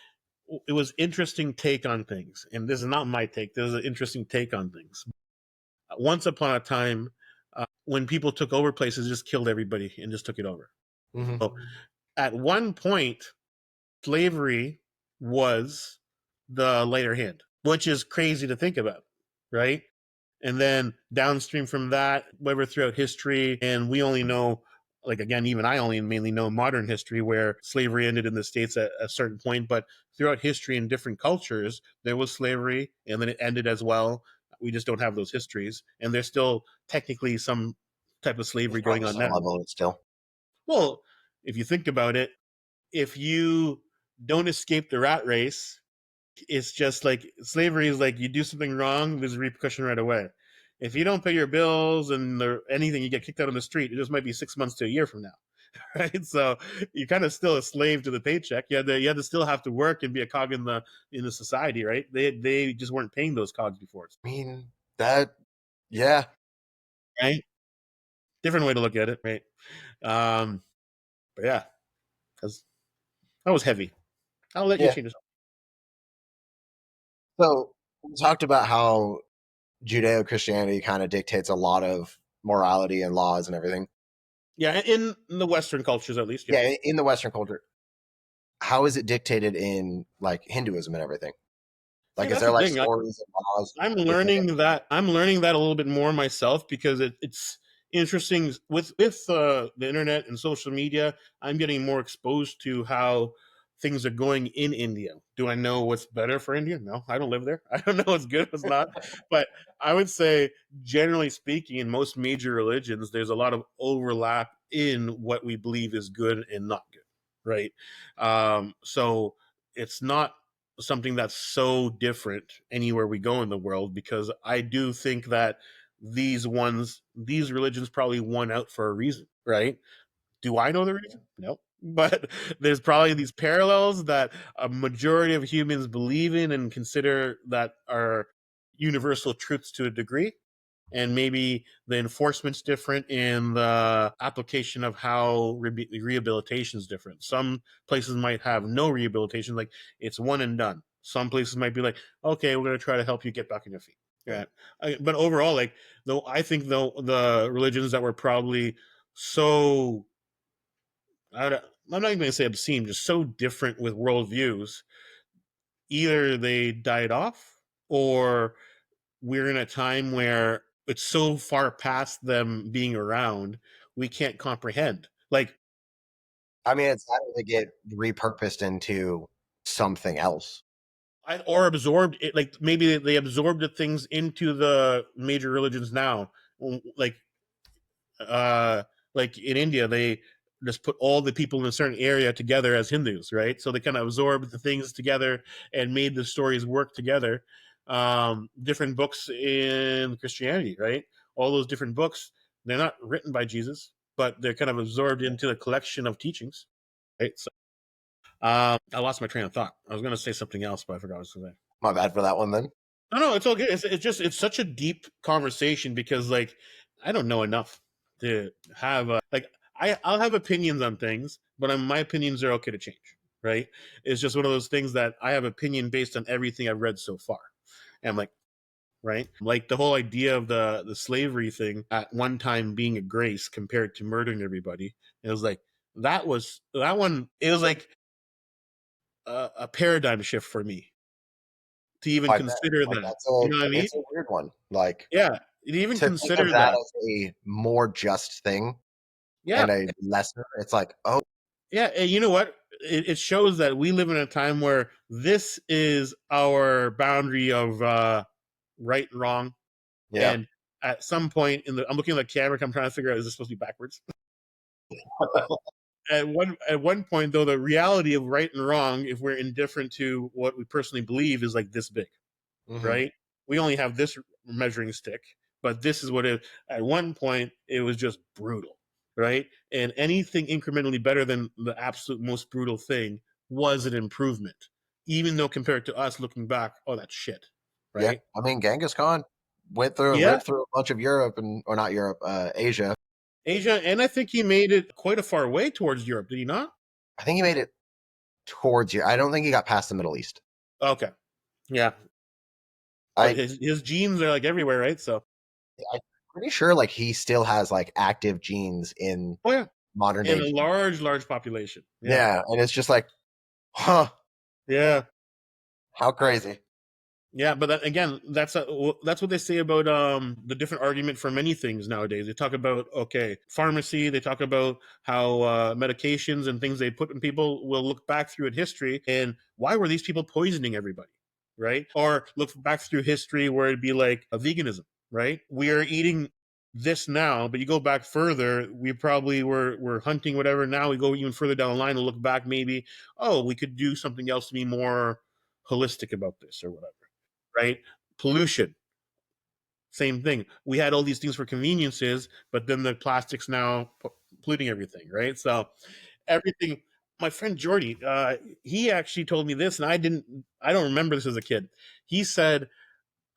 it was interesting take on things. And this is not my take. This is an interesting take on things. once upon a time, when people took over places, just killed everybody and just took it over. Hmm. So at one point, slavery was the lighter hand, which is crazy to think about, right? And then downstream from that, whatever throughout history, and we only know, like again, even I only mainly know modern history where slavery ended in the States at a certain point, but throughout history in different cultures, there was slavery and then it ended as well. We just don't have those histories. And there's still technically some type of There's slavery going probably on some now. level of it still. Well, if you think about it, if you don't escape the rat race, it's just like slavery is like you do something wrong, there's a repercussion right away. If you don't pay your bills and anything, you get kicked out on the street. It just might be 6 months to a year from now, right? So you're kind of still a slave to the paycheck. You had to still have to work and be a cog in the society, right? They just weren't paying those cogs before, I mean, that, yeah, right? Different way to look at it, right? Um, but yeah, because that was heavy. I'll let you yeah. change it. So we talked about how Judeo Christianity kind of dictates a lot of morality and laws and everything. Yeah, in the Western cultures, at least, yeah. Yeah, in the Western culture, how is it dictated in like Hinduism and everything? See, Like, is that's there the like thing. stories and laws I'm within it? learning that a little bit more myself because it's interesting with the internet and social media. I'm getting more exposed to how things are going in India. Do I know what's better for India? No, I don't live there. I don't know what's good, what's not. But I would say, generally speaking, in most major religions, there's a lot of overlap in what we believe is good and not good, right? So it's not something that's so different anywhere we go in the world because I do think that these religions probably won out for a reason, right? Do I know the reason? No. But there's probably these parallels that a majority of humans believe in and consider that are universal truths to a degree, and maybe the enforcement's different and the application of how rehabilitation is different. Some places might have no rehabilitation, like it's one and done. Some places might be like, okay, we're going to try to help you get back on your feet. Yeah. Yeah. But overall, like, though, I think though the religions that were probably so, I'm not even going to say obscene, just so different with worldviews, either they died off or we're in a time where it's so far past them being around, we can't comprehend. Like, I mean, it's how they get repurposed into something else. or absorbed it, like maybe they absorbed the things into the major religions now. Like, uh, like in India, they just put all the people in a certain area together as Hindus, right? So they kind of absorbed the things together and made the stories work together. Different books in Christianity, right? All those different books, they're not written by Jesus, but they're kind of absorbed into the collection of teachings, right? So, I lost my train of thought. I was going to say something else, but I forgot what I was going to say. My bad for that one then. No, no, it's all good. It's just it's such a deep conversation because like I don't know enough to have like I'll have opinions on things, but my opinions are okay to change. Right? It's just one of those things that I have opinion based on everything I've read so far, and I'm like, right, like the whole idea of the slavery thing at one time being a grace compared to murdering everybody. It was like that one. It was like a paradigm shift for me to even I bet. consider Like that. that's a You know what I mean? it's a weird one. Like Yeah, to even to think of consider that that. as a more just thing Yeah, and a lesser, it's like, oh yeah. And you know what? It shows that we live in a time where this is our boundary of right and wrong. yeah. And at some point in the, I'm looking at the camera. I'm trying to figure out is this supposed to be backwards? At one point, though, the reality of right and wrong, if we're indifferent to what we personally believe, is like this big. Hmm. Right? We only have this measuring stick, but this is what it. At one point, it was just brutal, right? And anything incrementally better than the absolute most brutal thing was an improvement, even though compared to us looking back, oh, that's shit, Yeah. right? I mean Genghis Khan Yeah, lived through a bunch of Europe and or not Europe, Asia. Asia, and I think he made it quite a far way towards Europe. Did he not? I think he made it towards you. I don't think he got past the Middle East. Okay, yeah, but I his genes are like everywhere, right? So I'm pretty sure like he still has like active genes in Oh yeah, modern in day. a large population. Yeah, Yeah, and it's just like, huh, yeah. how crazy. Yeah, but that, again, that's what they say about the different argument for many things nowadays. They talk about, okay, pharmacy. They talk about how medications and things they put in people will look back through in history and why were these people poisoning everybody, right? Or look back through history where it'd be like a veganism, right? We are eating this now, but you go back further, we probably were hunting whatever. Now we go even further down the line and look back, maybe, oh, we could do something else to be more holistic about this or whatever, right? Pollution, same thing. We had all these things for conveniences, but then the plastics now polluting everything, right? So everything. My friend Jordy, he actually told me this, and I don't remember this as a kid. He said,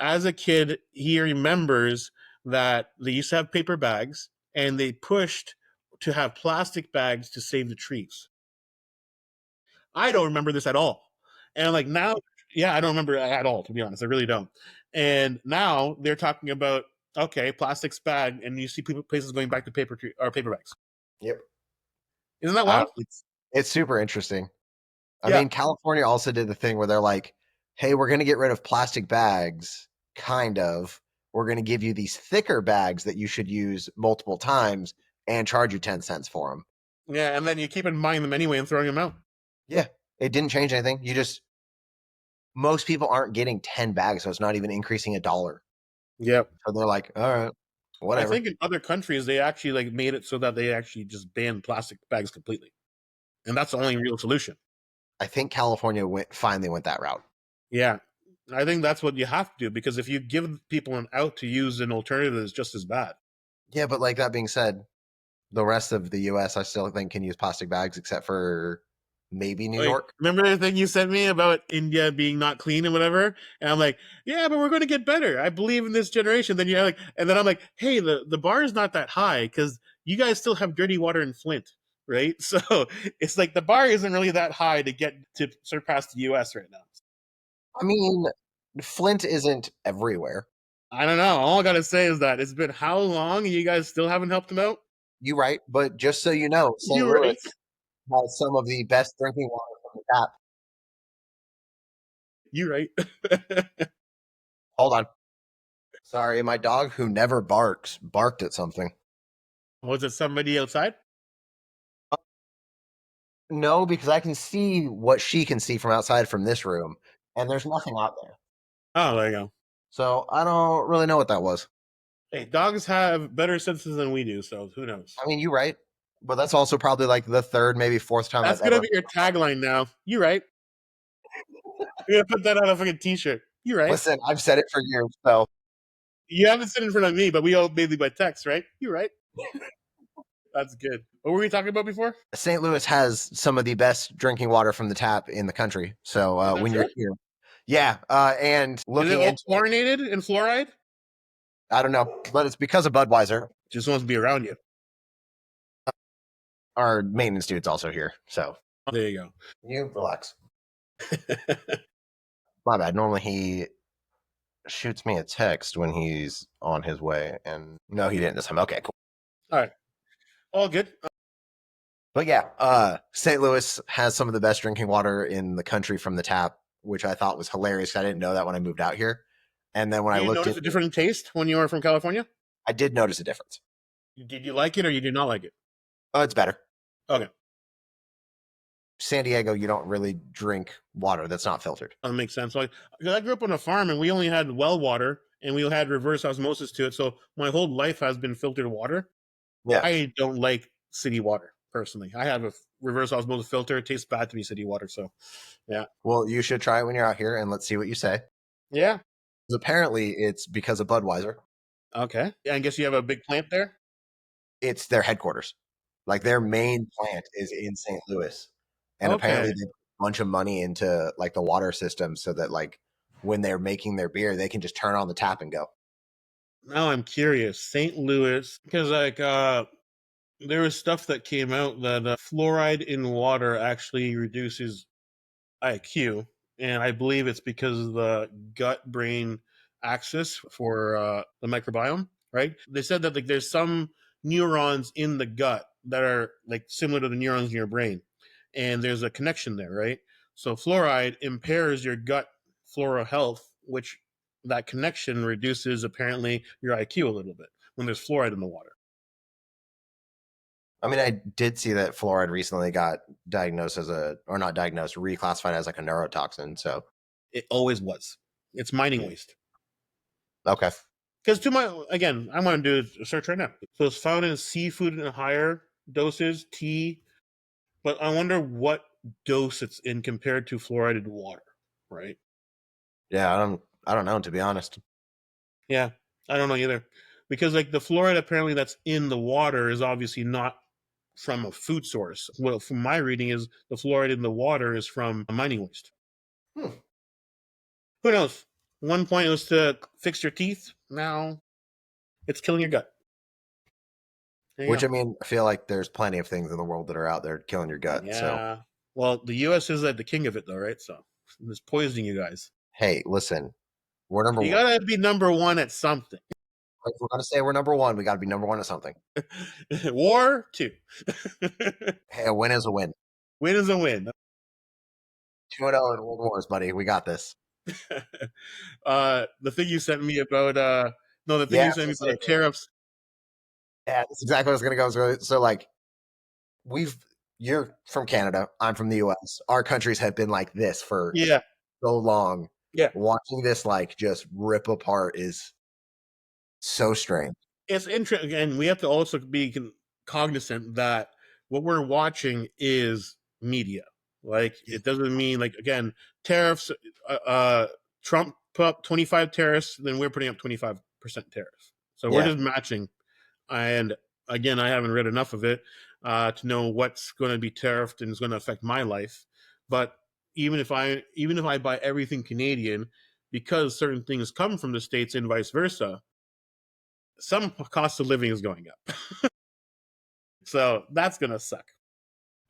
as a kid, he remembers that they used to have paper bags, and they pushed to have plastic bags to save the trees. I don't remember this at all. And like now, yeah, I don't remember at all, to be honest. I really don't. And now they're talking about, okay, plastics bag, and you see people places going back to or paper bags. Yep. Isn't that Uh, wild? it's super interesting. I Yeah. mean, California also did the thing where they're like, hey, we're going to get rid of plastic bags, kind of. We're going to give you these thicker bags that you should use multiple times and charge you 10 cents for them. Yeah, and then you keep in buying them anyway and throwing them out. Yeah, it didn't change anything. Most people aren't getting 10 bags, so it's not even increasing a dollar. Yep. So they're like, all right, I whatever. think in other countries they actually like made it so that they actually just banned plastic bags completely. And that's the only real solution. I think California finally went that route. Yeah. I think that's what you have to do because if you give people an out to use an alternative, it's just as bad. Yeah, but like that being said, the rest of the US, I still think can use plastic bags except for maybe New Like, York. remember the thing you sent me about India being not clean and whatever? And I'm like, yeah, but we're going to get better. I believe in this generation. Then you're like, and then I'm like, hey, the bar is not that high because you guys still have dirty water in Flint, right? So it's like the bar isn't really that high to get to surpass the US right now. I mean, Flint isn't everywhere. I don't know. All I got to say is that it's been how long and you guys still haven't helped them out? You right, but just so you know, St. You Louis right? has some of the best drinking water from the tap. You right? Hold on. Sorry, my dog who never barks barked at something. Was it somebody outside? No, because I can see what she can see from outside from this room, and there's nothing out there. Oh, there you go. So I don't really know what that was. Hey, dogs have better senses than we do, so who knows? I mean, you right, but that's also probably like the third, maybe fourth time That's I've gonna ever. be your tagline now. You right. You're gonna put that on a fucking t-shirt. You right. Listen, I've said it for years. So You haven't said it in front of me, but we all mainly by text, right? You right. That's good. What were we talking about before? St. Louis has some of the best drinking water from the tap in the country. So Is that when you're true? here, yeah, and Is it looking all into it, chlorinated and fluoride? I don't know, but it's because of Budweiser. Just wants to be around you. Our maintenance dude's also here, so There you you relax. go. My bad. Normally he shoots me a text when he's on his way, and no, he didn't this time. Okay, cool. All right. All good. But yeah, St. Louis has some of the best drinking water in the country from the tap, which I thought was hilarious. I didn't know that when I moved out here, and then when I Do you looked notice a into it, different taste when you were from California? I did notice a difference. Did you like it or you did not like it? Oh, it's better. Okay. San Diego, you don't really drink water that's not filtered. That makes sense. Like, 'cause I grew up on a farm and we only had well water and we had reverse osmosis to it. So my whole life has been filtered water. Yeah. I don't like city water personally. I have a reverse osmosis filter. It tastes bad to me, city water. So, yeah. Well, you should try it when you're out here, and let's see what you say. Yeah. 'Cause apparently, it's because of Budweiser. Okay. Yeah, I guess you have a big plant there. It's their headquarters. Like their main plant is in St. Louis, and apparently Okay. they put a bunch of money into like the water system so that like when they're making their beer, they can just turn on the tap and go. Now I'm curious. St. Louis, because like there was stuff that came out that fluoride in water actually reduces IQ, and I believe it's because of the gut brain axis for the microbiome. right? They said that like there's some neurons in the gut that are like similar to the neurons in your brain, and there's a connection there, right? So fluoride impairs your gut flora health, which that connection reduces apparently your IQ a little bit when there's fluoride in the water. I mean, I did see that fluoride recently got diagnosed as or not diagnosed, reclassified as like a neurotoxin. So, It always was. It's mining waste. okay. Because again, I'm going to do a search right now. So it's found in seafood in higher doses, tea, but I wonder what dose it's in compared to fluoridated water, right? Yeah, I don't know, to be honest. Yeah, I don't know either. Because like the fluoride apparently that's in the water is obviously not from a food source. Well, from my reading is the fluoride in the water is from mining waste. Hmm. Who knows? One point it was to fix your teeth. Now it's killing your gut. There you Which, go. I mean, I feel like there's plenty of things in the world that are out there killing your gut. So, Yeah. Well, the U.S. is like the king of it, though, right? So it's poisoning you guys. hey, listen, we're number You one. gotta be number one at something. If we're going to say we're number one, we got to be number one at something. War two. Hey, a win is a win. Win is a win. 2-0 in World Wars, buddy. We got this. The thing you sent me about no, the thing Yeah, you sent me about the yeah, tariffs. that's exactly what I was going to go. So, like, we've, you're from Canada. I'm from the US. Our countries have been like this for Yeah, so long. yeah. Watching this, like, just rip apart is so strange. It's interesting, and we have to also be cognizant that what we're watching is media. Like, it doesn't mean like again tariffs. Trump put up 25 tariffs, then we're putting up 25% tariffs. So we're Yeah. just matching. And again, I haven't read enough of it to know what's going to be tariffed and is going to affect my life. But even if I buy everything Canadian, because certain things come from the states and vice versa, some cost of living is going up. So that's going to suck.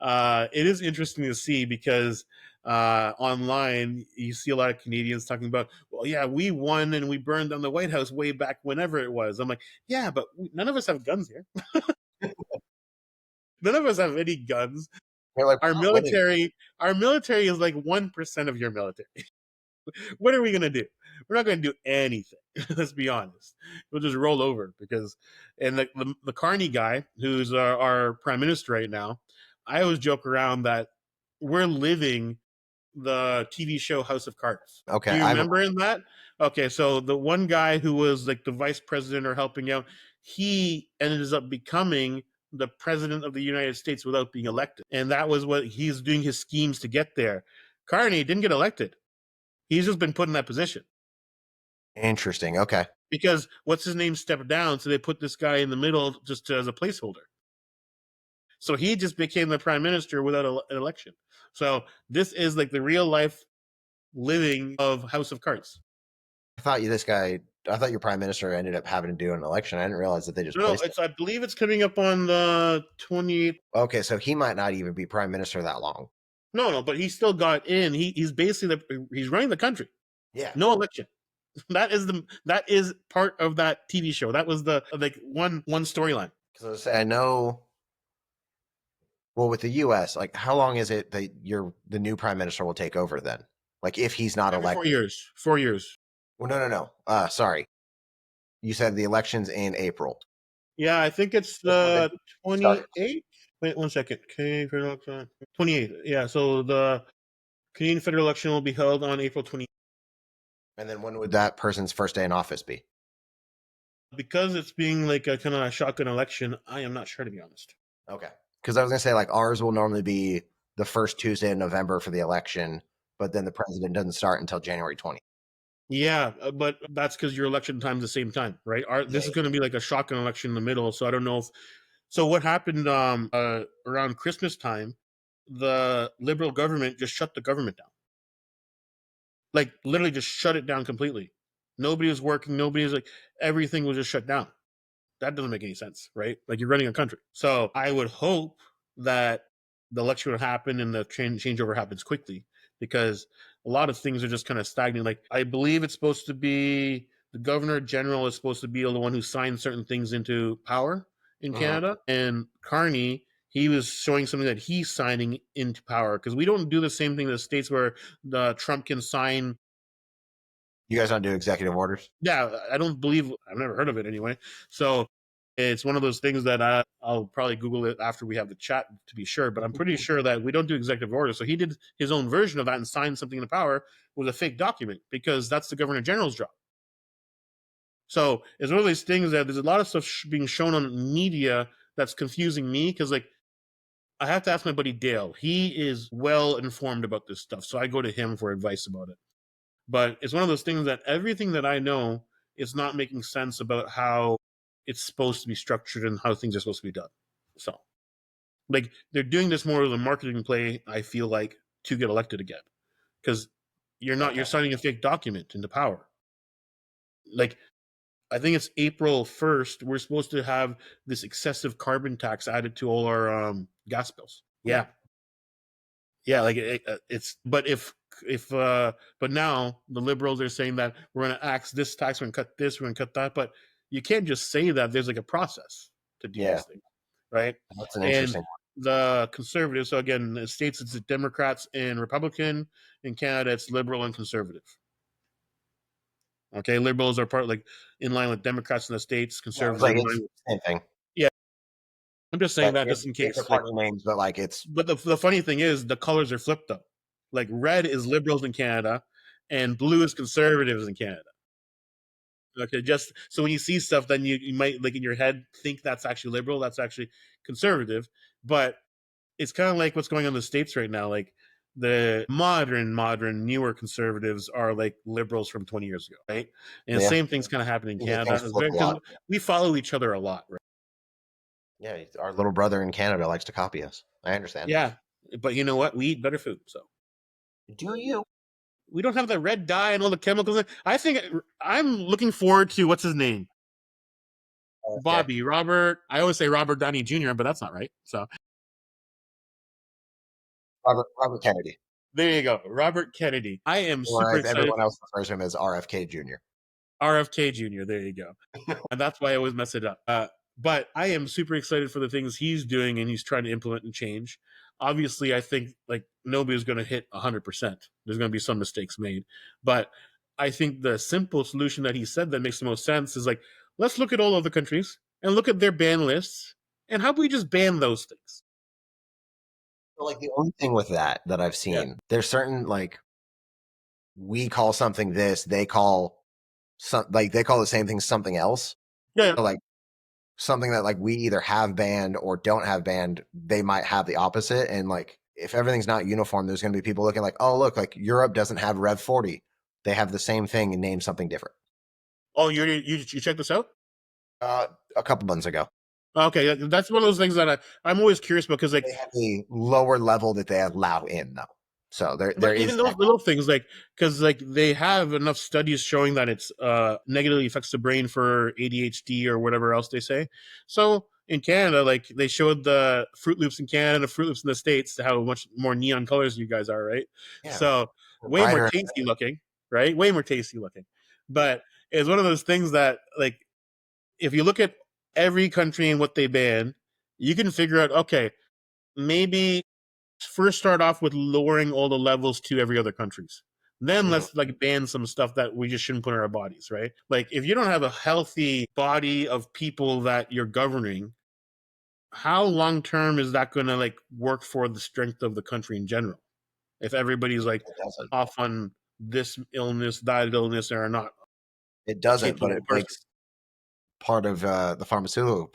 It is interesting to see because online you see a lot of Canadians talking about, well, yeah, we won and we burned down the White House way back whenever it was. I'm like, yeah, but none of us have guns here. None of us have any guns. They're like, Our we're not winning. military, our military is like 1% of your military. What are we gonna do? We're not gonna do anything. Let's be honest. We'll just roll over because, and the Carney guy, who's our prime minister right now, I always joke around that we're living the TV show House of Cards. Okay. Do you I haven't, remember in that? Okay, so the one guy who was like the vice president or helping out, he ended up becoming the president of the United States without being elected. And that was what he's doing his schemes to get there. Carney didn't get elected. He's just been put in that position interesting. Okay. because what's his name stepped down, so they put this guy in the middle just as a placeholder. So he just became the prime minister without an election. So this is like the real life living of House of Cards. I thought your prime minister ended up having to do an election. I didn't realize that they just No, placed him. it's I believe it's coming up on the 20th. Okay. So he might not even be prime minister that long. No, but he still got in. He's basically he's running the country. Yeah. No election. That is part of that TV show. That was the like one storyline. Because I know, well, with the US, like, how long is it that the new prime minister will take over then? Like, if he's not Every 4 elected? years. 4 years. Well, no. Sorry. You said the election's in April. Yeah, I think it's When would the it start? 28th. Wait 1 second. Canadian federal election. 28th. Yeah, so the Canadian federal election will be held on April 20th. And then when would that person's first day in office be? Because it's being like a kind of a shotgun election, I am not sure to be honest. Okay. Because I was gonna say, like, ours will normally be the first Tuesday in November for the election, but then the president doesn't start until January 20th. Yeah, but that's because your election time's the same time, right? Yeah, This is going to be like a shotgun election in the middle, so I don't know if. So what happened around Christmas time? The Liberal government just shut the government down, like literally just shut it down completely. Nobody was working. Nobody was like everything was just shut down. That doesn't make any sense, right? Like you're running a country. So I would hope that the election would happen and the changeover happens quickly because a lot of things are just kind of stagnant. Like I believe it's supposed to be the governor general is supposed to be the one who signs certain things into power in Hmm. Canada. And Carney, he was showing something that he's signing into power, because we don't do the same thing in the States where the Trump can sign. You guys don't do executive orders? Yeah, I don't believe, I've never heard of it anyway. So it's one of those things that I'll probably Google it after we have the chat to be sure, but I'm pretty sure that we don't do executive orders. So he did his own version of that and signed something into power with a fake document, because that's the governor general's job. So it's one of these things that there's a lot of stuff being shown on media that's confusing me, because like I have to ask my buddy Dale. He is well informed about this stuff, so I go to him for advice about it. But it's one of those things that everything that I know is not making sense about how it's supposed to be structured and how things are supposed to be done. So, like, they're doing this more as a marketing play, I feel like, to get elected again. Because you're Okay. signing a fake document into power. Like, I think it's April 1st, we're supposed to have this excessive carbon tax added to all our gas bills. Yeah. Yeah. Yeah, like it's, but but now the liberals are saying that we're going to axe this tax, we're going to cut this, we're going to cut that, but you can't just say that. There's like a process to do Yeah. these things, right? That's an And interesting the conservatives, so again, the states it's Democrats and Republican. In Canada it's liberal and conservative. Okay, liberals are part, like, in line with Democrats in the states, one. Yeah, conservatives it's are like in it's line with, the same thing. yeah. I'm just saying But that just in different case, like, party names, but like it's but the funny thing is the colors are flipped though. Like red is liberals in Canada, and blue is conservatives in Canada. Okay, just so when you see stuff, then you might, like, in your head think that's actually liberal, that's actually conservative. But it's kind of like what's going on in the States right now. Like the modern, newer conservatives are like liberals from 20 years ago, right? And the yeah. same thing's kind of happening in Yeah, things Canada flip a because lot. we follow each other a lot, right? Yeah, our little brother in Canada likes to copy us. I understand. Yeah, but you know what? We eat better food, so Do you? we don't have the red dye and all the chemicals. I think I'm looking forward to, what's his name, Okay. Bobby Robert. I always say Robert Downey Jr., but that's not right. So Robert Kennedy, there you go, Robert Kennedy. I am or super as excited. everyone else refers to him as RFK Jr. RFK Jr. There you go. And that's why I always mess it up. But I am super excited for the things he's doing and he's trying to implement and change. Obviously, I think like nobody's going to hit 100%. There's going to be some mistakes made, but I think the simple solution that he said that makes the most sense is like, let's look at all other countries and look at their ban lists, and how about we just ban those things? So, like the only thing with that I've Yeah, seen, there's certain like we call something this, they call they call the same thing something else. yeah, yeah. So like something that like we either have banned or don't have banned, they might have the opposite. And like if everything's not uniform, there's going to be people looking like, oh look, like Europe doesn't have Rev 40. They have the same thing and name something different. Oh, you check this out? Uh, a couple months ago, Okay, that's one of those things that I'm always curious about, because like, they have a lower level that they allow in though. So there but is even those that. little things, like, because like they have enough studies showing that it's negatively affects the brain for ADHD or whatever else they say. So in Canada, like they showed the Fruit Loops in Canada, Fruit Loops in the States, to how much more neon colors you guys are, right? Yeah, So way more brighter. tasty looking, right? Way more tasty looking. But it's one of those things that, like, if you look at every country and what they ban, you can figure out, okay, maybe first start off with lowering all the levels to every other countries. Then Mhm. let's like ban some stuff that we just shouldn't put in our bodies, right? Like if you don't have a healthy body of people that you're governing, how long term is that going to like work for the strength of the country in general? If everybody's like It doesn't. off on this illness, that illness, and are not It doesn't, but capable it of person. makes part of the pharmaceutical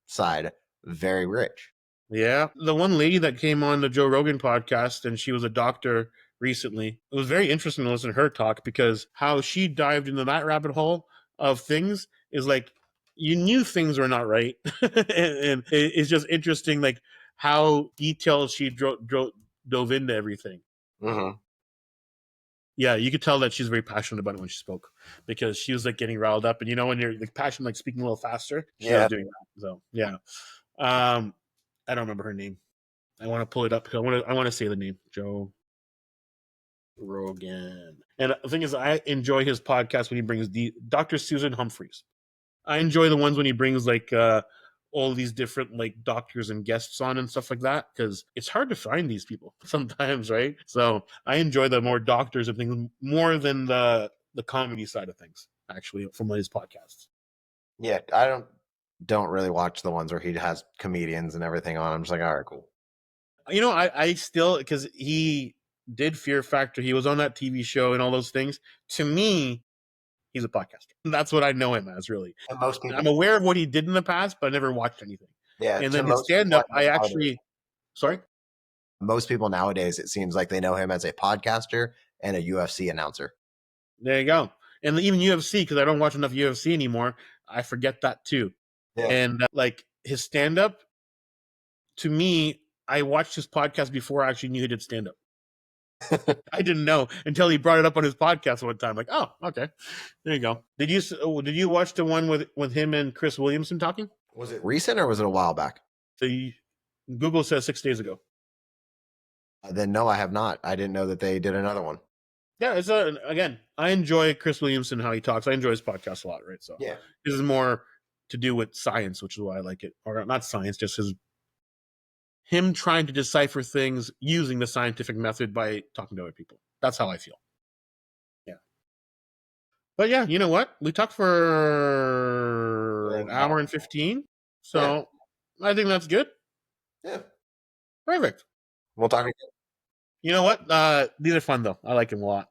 side very rich. Yeah. The one lady that came on the Joe Rogan podcast, and she was a doctor recently, it was very interesting to listen to her talk, because how she dived into that rabbit hole of things is like, you knew things were not right. And it's just interesting, like how detailed she dove into everything. Hmm. Yeah, you could tell that she's very passionate about it when she spoke, because she was like getting riled up. And you know, when you're like passionate, like speaking a little faster, she was Yeah. doing that. So yeah. Um, I don't remember her name. I want to pull it up. I want to say the name. Joe. Rogan. And the thing is, I enjoy his podcast when he brings Dr. Susan Humphreys. I enjoy the ones when he brings like all these different like doctors and guests on and stuff like that, because it's hard to find these people sometimes, right? So I enjoy the more doctors and things more than the comedy side of things, actually, from his podcasts. Yeah, I don't really watch the ones where he has comedians and everything on. I'm just like, all right, cool. You know, I still, because he did Fear Factor, he was on that TV show and all those things. To me, he's a podcaster. That's what I know him as, really. And most I'm people, aware of what he did in the past, but I never watched anything. yeah, And to then his most stand people, up, I nowadays, actually, sorry? most people nowadays, it seems like they know him as a podcaster and a UFC announcer. There you go. And even UFC, because I don't watch enough UFC anymore, I forget that too. Yeah. And like his stand up, to me, I watched his podcast before I actually knew he did stand up. I didn't know until he brought it up on his podcast one time. Like, oh, okay, there you go. Did you watch the one with him and Chris Williamson talking? Was it recent or was it a while back? So Google says 6 days ago. Then no, I have not. I didn't know that they did another one. Yeah, it's again, I enjoy Chris Williamson, how he talks. I enjoy his podcast a lot, right? So Yeah. this is more to do with science, which is why I like it, or not science, just him trying to decipher things using the scientific method by talking to other people. That's how I feel. Yeah. But yeah, you know what? We talked for an hour and 15. So yeah. I think that's good. Yeah. Perfect. We'll talk again. You know what? These are fun though. I like him a lot.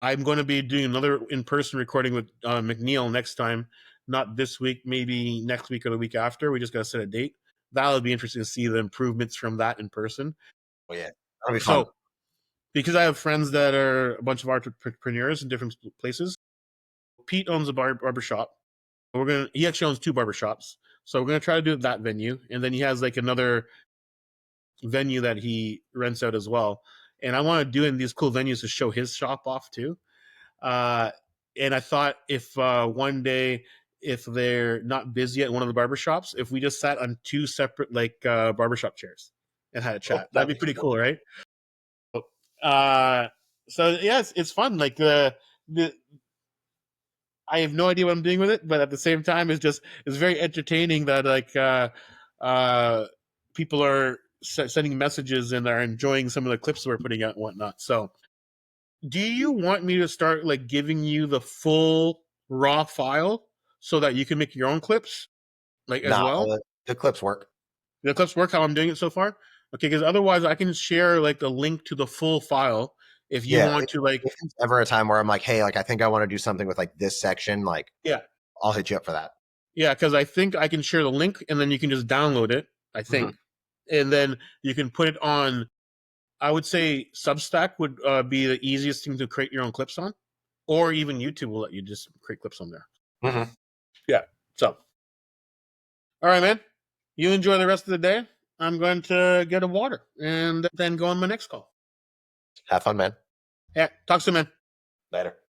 I'm going to be doing another in-person recording with McNeil next time. Not this week, maybe next week or the week after. We just got to set a date. That'll be interesting to see the improvements from that in person. Oh yeah, that'll be fun. So, because I have friends that are a bunch of entrepreneurs in different places, Pete owns a barber shop. He actually owns two barbershops. So we're gonna try to do it at that venue, and then he has like another venue that he rents out as well. And I want to do in these cool venues to show his shop off too. And I thought if one day, if they're not busy at one of the barbershops, if we just sat on two separate like barbershop chairs and had a chat, that'd be pretty cool, right? So yes, it's fun. Like the I have no idea what I'm doing with it, but at the same time, it's very entertaining that like people are sending messages and are enjoying some of the clips we're putting out and whatnot. So, do you want me to start like giving you the full raw file so that you can make your own clips, like as well? The clips work. The clips work how I'm doing it so far. Okay, because otherwise I can share like a link to the full file if you want to like. If there's ever a time where I'm like, hey, like I think I want to do something with like this section, like Yeah, I'll hit you up for that. Yeah, because I think I can share the link and then you can just download it. I think, and then you can put it on. I would say Substack would be the easiest thing to create your own clips on, or even YouTube will let you just create clips on there. Yeah. So, all right, man. You enjoy the rest of the day. I'm going to get a water and then go on my next call. Have fun, man. Yeah. Talk soon, man. Later.